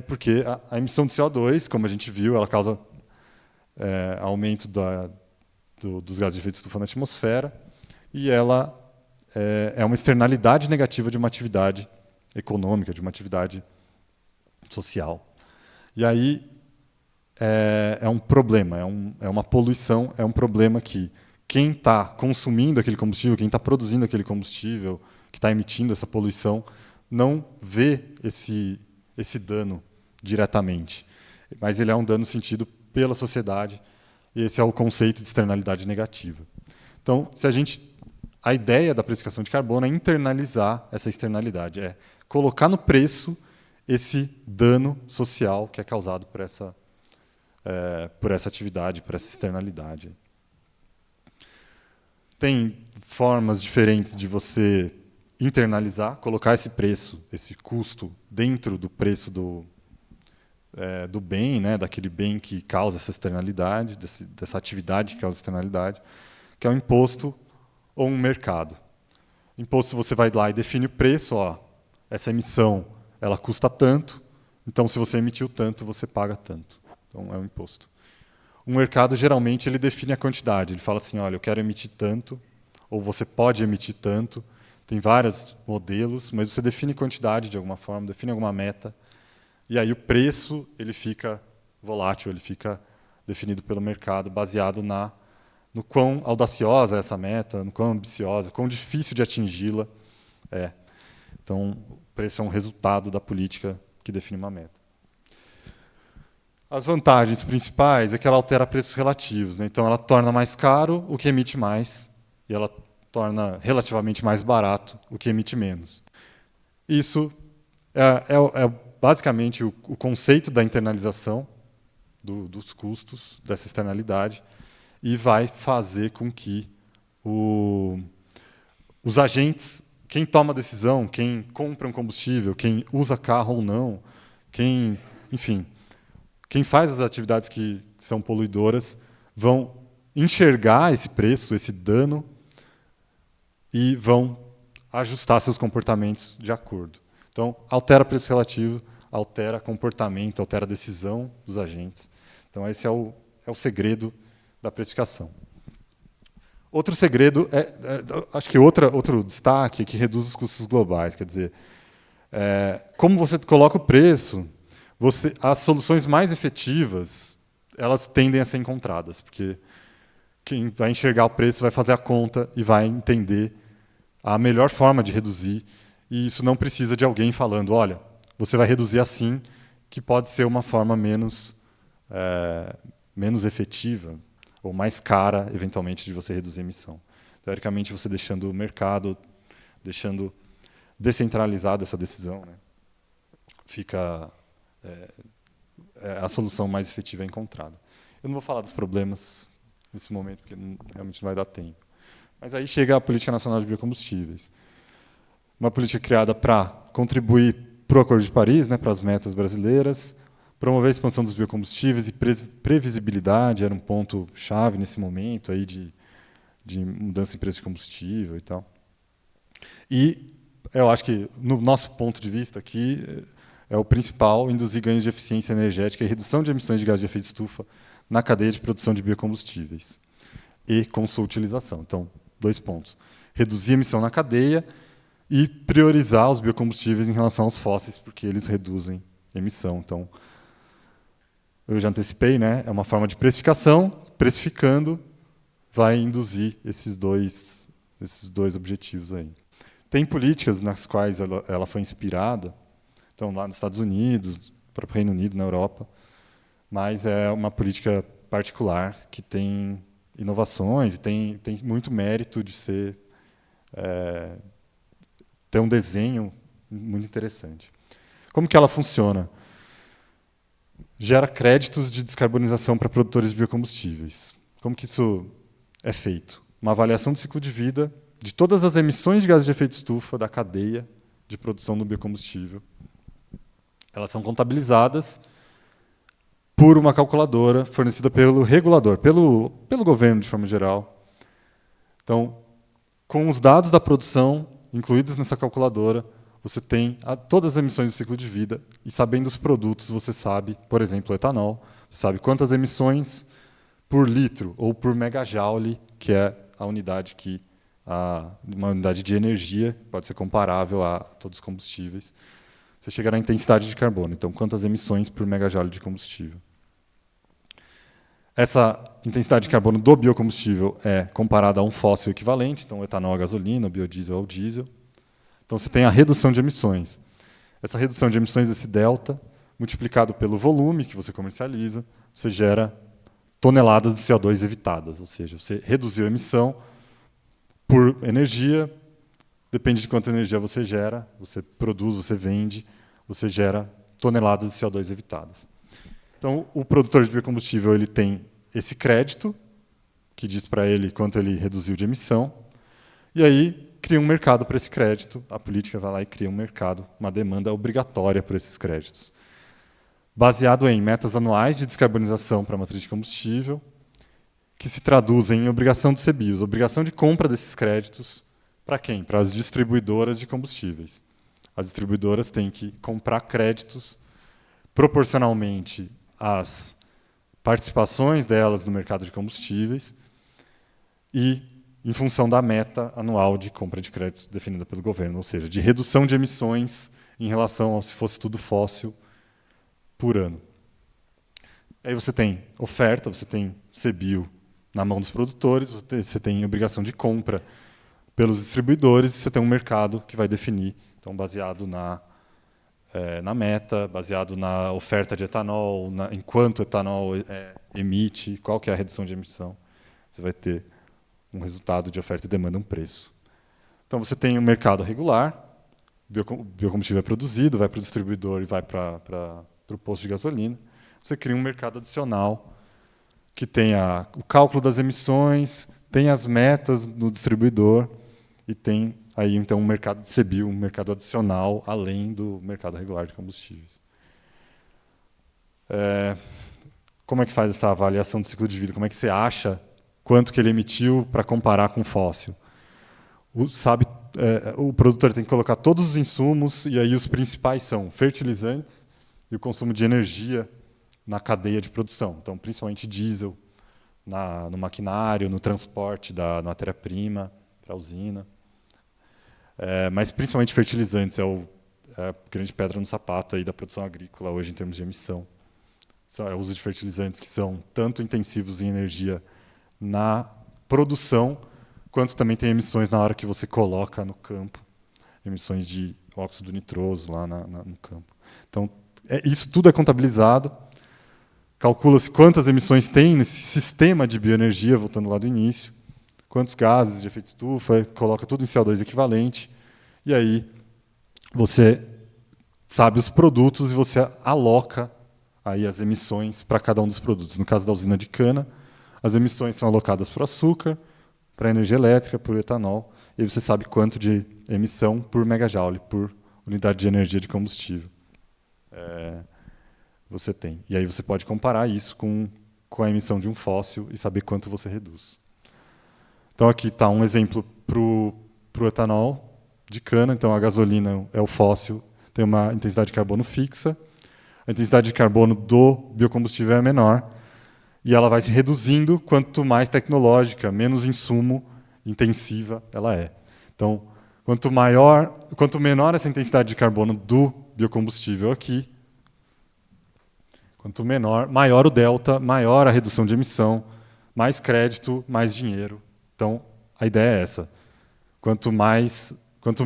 Porque a emissão de CO2, como a gente viu, ela causa aumento dos gases de efeito estufa na atmosfera, e ela é uma externalidade negativa de uma atividade econômica, de uma atividade social. E aí é um problema, é uma poluição, é um problema que quem está consumindo aquele combustível, quem está produzindo aquele combustível, que está emitindo essa poluição, não vê esse dano diretamente. Mas ele é um dano sentido pela sociedade, e esse é o conceito de externalidade negativa. Então, a ideia da precificação de carbono é internalizar essa externalidade, é colocar no preço esse dano social que é causado por essa atividade, por essa externalidade. Tem formas diferentes de você internalizar, colocar esse preço, esse custo, dentro do preço do bem, né, daquele bem que causa essa externalidade, dessa atividade que causa externalidade, que é o imposto ou um mercado. Imposto, você vai lá e define o preço, essa emissão ela custa tanto, então se você emitiu tanto, você paga tanto. Então é um imposto. O mercado, geralmente, ele define a quantidade. Ele fala assim, olha, eu quero emitir tanto, ou você pode emitir tanto. Tem vários modelos, mas você define quantidade de alguma forma, define alguma meta, e aí o preço ele fica volátil, ele fica definido pelo mercado, baseado no quão audaciosa é essa meta, no quão ambiciosa, quão difícil de atingi-la é. Então, o preço é um resultado da política que define uma meta. As vantagens principais é que ela altera preços relativos, né? Então, ela torna mais caro o que emite mais, e ela torna relativamente mais barato o que emite menos. Isso é basicamente o conceito da internalização dos custos dessa externalidade e vai fazer com que os agentes, quem toma a decisão, quem compra um combustível, quem usa carro ou não, enfim, quem faz as atividades que são poluidoras, vão enxergar esse preço, esse dano, e vão ajustar seus comportamentos de acordo. Então, altera preço relativo, altera comportamento, altera a decisão dos agentes. Então, esse é o segredo da precificação. Outro segredo, acho que outro destaque é que reduz os custos globais. Quer dizer, como você coloca o preço, as soluções mais efetivas, elas tendem a ser encontradas, porque quem vai enxergar o preço vai fazer a conta e vai entender a melhor forma de reduzir, e isso não precisa de alguém falando, olha, você vai reduzir assim, que pode ser uma forma menos efetiva ou mais cara, eventualmente, de você reduzir a emissão. Teoricamente, você deixando o mercado, deixando descentralizada essa decisão, né, fica a solução mais efetiva encontrada. Eu não vou falar dos problemas nesse momento, porque realmente não vai dar tempo. Mas aí chega a Política Nacional de Biocombustíveis. Uma política criada para contribuir para o Acordo de Paris, né, para as metas brasileiras, promover a expansão dos biocombustíveis e previsibilidade era um ponto-chave nesse momento aí de mudança em preço de combustível e tal. E eu acho que, no nosso ponto de vista aqui, é o principal induzir ganhos de eficiência energética e redução de emissões de gás de efeito de estufa na cadeia de produção de biocombustíveis e com sua utilização. Então, 2 pontos. Reduzir a emissão na cadeia e priorizar os biocombustíveis em relação aos fósseis, porque eles reduzem a emissão. Então, eu já antecipei, né? É uma forma de precificação. Precificando vai induzir esses dois objetivos aí. Tem políticas nas quais ela foi inspirada, então lá nos Estados Unidos, no próprio Reino Unido, na Europa, mas é uma política particular que tem inovações e tem muito mérito de ter um desenho muito interessante. Como que ela funciona? Gera créditos de descarbonização para produtores de biocombustíveis. Como que isso é feito? Uma avaliação do ciclo de vida de todas as emissões de gases de efeito de estufa da cadeia de produção do biocombustível. Elas são contabilizadas por uma calculadora fornecida pelo regulador, pelo governo de forma geral. Então, com os dados da produção incluídos nessa calculadora, você tem todas as emissões do ciclo de vida e, sabendo os produtos, você sabe, por exemplo, o etanol, você sabe quantas emissões por litro ou por megajoule, que é a unidade uma unidade de energia, pode ser comparável a todos os combustíveis. Você chega na intensidade de carbono, então quantas emissões por megajoule de combustível. Essa intensidade de carbono do biocombustível é comparada a um fóssil equivalente, então o etanol, a gasolina, o biodiesel ao diesel. Então você tem a redução de emissões. Essa redução de emissões, esse delta, multiplicado pelo volume que você comercializa, você gera toneladas de CO2 evitadas, ou seja, você reduziu a emissão por energia, depende de quanta energia você gera, você produz, você vende, você gera toneladas de CO2 evitadas. Então, o produtor de biocombustível ele tem esse crédito, que diz para ele quanto ele reduziu de emissão, e aí cria um mercado para esse crédito. A política vai lá e cria um mercado, uma demanda obrigatória por esses créditos. Baseado em metas anuais de descarbonização para a matriz de combustível, que se traduzem em obrigação de CBIOS, obrigação de compra desses créditos para quem? Para as distribuidoras de combustíveis. As distribuidoras têm que comprar créditos proporcionalmente às participações delas no mercado de combustíveis e em função da meta anual de compra de créditos definida pelo governo, ou seja, de redução de emissões em relação ao se fosse tudo fóssil por ano. Aí você tem oferta, você tem CBIO na mão dos produtores, você tem obrigação de compra pelos distribuidores, e você tem um mercado que vai definir, então baseado na meta, baseado na oferta de etanol, em quanto o etanol emite, qual que é a redução de emissão. Você vai ter um resultado de oferta e demanda, um preço. Então, você tem um mercado regular, o biocombustível é produzido, vai para o distribuidor e vai para o posto de gasolina. Você cria um mercado adicional que tem o cálculo das emissões, tem as metas no distribuidor e tem aí então um mercado de CBIO, um mercado adicional além do mercado regular de combustíveis. Como é que faz essa avaliação do ciclo de vida? Como é que você acha quanto que ele emitiu para comparar com o fóssil? O produtor tem que colocar todos os insumos, e aí os principais são fertilizantes e o consumo de energia na cadeia de produção. Então, principalmente diesel no maquinário, no transporte da matéria-prima para a usina. Mas, principalmente, fertilizantes é a grande pedra no sapato aí da produção agrícola hoje em termos de emissão. É o uso de fertilizantes que são tanto intensivos em energia na produção, quanto também tem emissões na hora que você coloca no campo, emissões de óxido nitroso lá no campo. Então, isso tudo é contabilizado, calcula-se quantas emissões tem nesse sistema de bioenergia, voltando lá do início, quantos gases de efeito estufa, coloca tudo em CO2 equivalente, e aí você sabe os produtos e você aloca aí as emissões para cada um dos produtos. No caso da usina de cana, as emissões são alocadas para o açúcar, para a energia elétrica, para o etanol, e aí você sabe quanto de emissão por megajoule, por unidade de energia de combustível você tem. E aí você pode comparar isso com a emissão de um fóssil e saber quanto você reduz. Então aqui está um exemplo para o etanol de cana. Então a gasolina é o fóssil, tem uma intensidade de carbono fixa, a intensidade de carbono do biocombustível é menor, e ela vai se reduzindo quanto mais tecnológica, menos insumo intensiva ela é. Então, quanto menor essa intensidade de carbono do biocombustível aqui, quanto maior o delta, maior a redução de emissão, mais crédito, mais dinheiro. Então, a ideia é essa. Quanto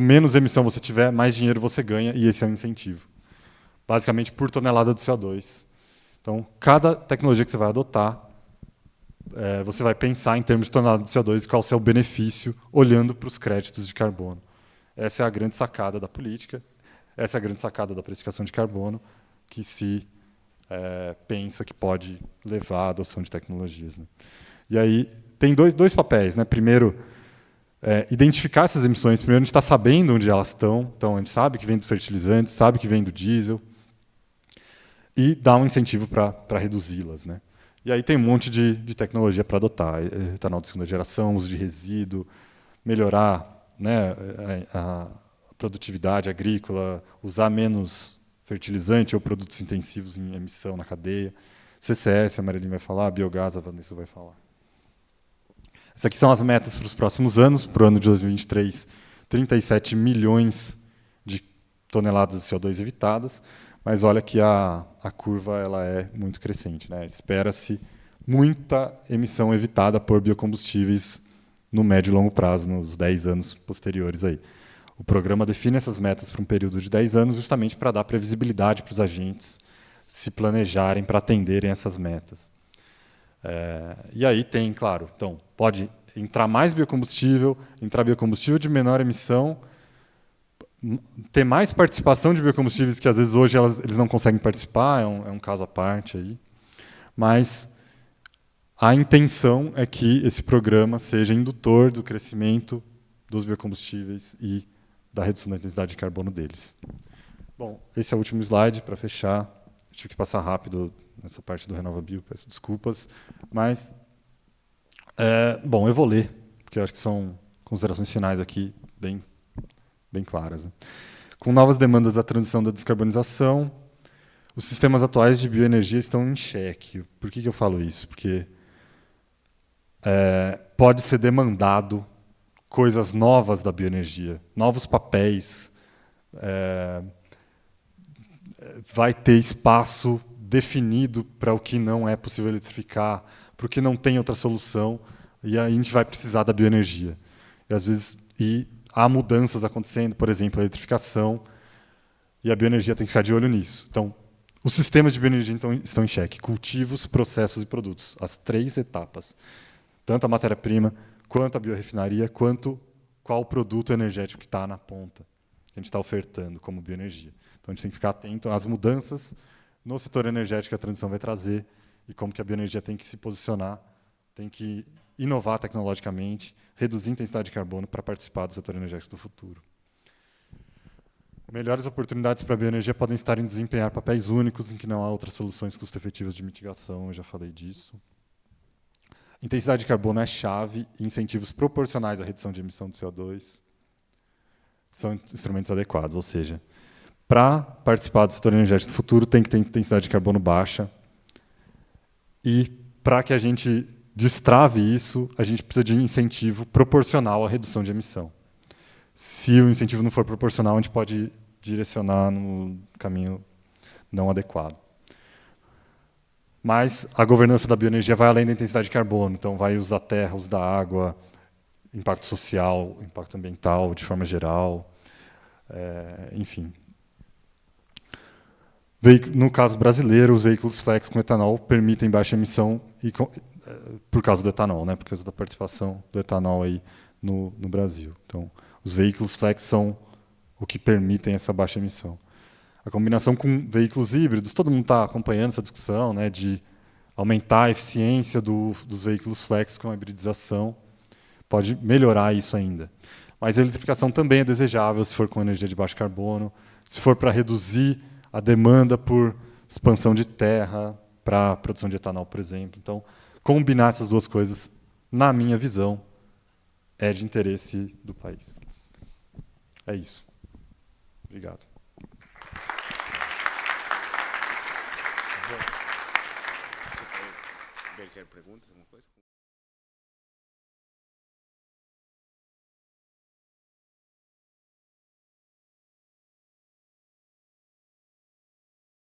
menos emissão você tiver, mais dinheiro você ganha, e esse é o incentivo. Basicamente, por tonelada de CO2. Então, cada tecnologia que você vai adotar, você vai pensar em termos de tonelada de CO2 qual é o seu benefício, olhando para os créditos de carbono. Essa é a grande sacada da política, essa é a grande sacada da precificação de carbono, que se pensa que pode levar à adoção de tecnologias, né? E aí tem dois papéis, né? Primeiro, identificar essas emissões. Primeiro, a gente está sabendo onde elas estão, então a gente sabe que vem dos fertilizantes, sabe que vem do diesel, e dar um incentivo para reduzi-las, né? E aí tem um monte de tecnologia para adotar, etanol de segunda geração, uso de resíduo, melhorar, né, a produtividade agrícola, usar menos fertilizante ou produtos intensivos em emissão na cadeia, CCS, a Marilyn vai falar, biogás, a Vanessa vai falar. Essas aqui são as metas para os próximos anos. Para o ano de 2023, 37 milhões de toneladas de CO2 evitadas, mas olha que a curva ela é muito crescente, né? Espera-se muita emissão evitada por biocombustíveis no médio e longo prazo, nos 10 anos posteriores aí. O programa define essas metas para um período de 10 anos justamente para dar previsibilidade para os agentes se planejarem para atenderem essas metas. E aí tem, claro, então, pode entrar mais biocombustível, entrar biocombustível de menor emissão, ter mais participação de biocombustíveis que às vezes hoje eles não conseguem participar, é um caso à parte aí. Mas a intenção é que esse programa seja indutor do crescimento dos biocombustíveis e da redução da intensidade de carbono deles. Bom, esse é o último slide para fechar. Eu tive que passar rápido nessa parte do RenovaBio, peço desculpas. Mas, bom, eu vou ler, porque eu acho que são considerações finais aqui bem claras, né? Com novas demandas da transição da descarbonização, os sistemas atuais de bioenergia estão em xeque. Por que eu falo isso? Porque pode ser demandado coisas novas da bioenergia, novos papéis, vai ter espaço definido para o que não é possível eletrificar, para o que não tem outra solução, e aí a gente vai precisar da bioenergia. E às vezes há mudanças acontecendo, por exemplo, a eletrificação, e a bioenergia tem que ficar de olho nisso. Então, os sistemas de bioenergia estão em xeque. Cultivos, processos e produtos. As 3 etapas. Tanto a matéria-prima, quanto a biorefinaria, quanto qual o produto energético que está na ponta, que a gente está ofertando como bioenergia. Então, a gente tem que ficar atento às mudanças no setor energético que a transição vai trazer e como que a bioenergia tem que se posicionar, tem que inovar tecnologicamente, reduzir a intensidade de carbono para participar do setor energético do futuro. Melhores oportunidades para a bioenergia podem estar em desempenhar papéis únicos em que não há outras soluções custo-efetivas de mitigação, eu já falei disso. Intensidade de carbono é chave e incentivos proporcionais à redução de emissão de CO2 são instrumentos adequados, ou seja, para participar do setor energético do futuro tem que ter intensidade de carbono baixa e para que a gente destrave isso, a gente precisa de incentivo proporcional à redução de emissão. Se o incentivo não for proporcional, a gente pode direcionar no caminho não adequado. Mas a governança da bioenergia vai além da intensidade de carbono, então vai uso da terra, uso da água, impacto social, impacto ambiental de forma geral, enfim. No caso brasileiro, os veículos flex com etanol permitem baixa emissão por causa do etanol, né, por causa da participação do etanol aí no Brasil. Então, os veículos flex são o que permitem essa baixa emissão. A combinação com veículos híbridos, todo mundo está acompanhando essa discussão, né, de aumentar a eficiência dos veículos flex com a hibridização, pode melhorar isso ainda. Mas a eletrificação também é desejável se for com energia de baixo carbono, se for para reduzir a demanda por expansão de terra para a produção de etanol, por exemplo. Então, combinar essas duas coisas, na minha visão, é de interesse do país. É isso. Obrigado. Quer perguntas, alguma coisa?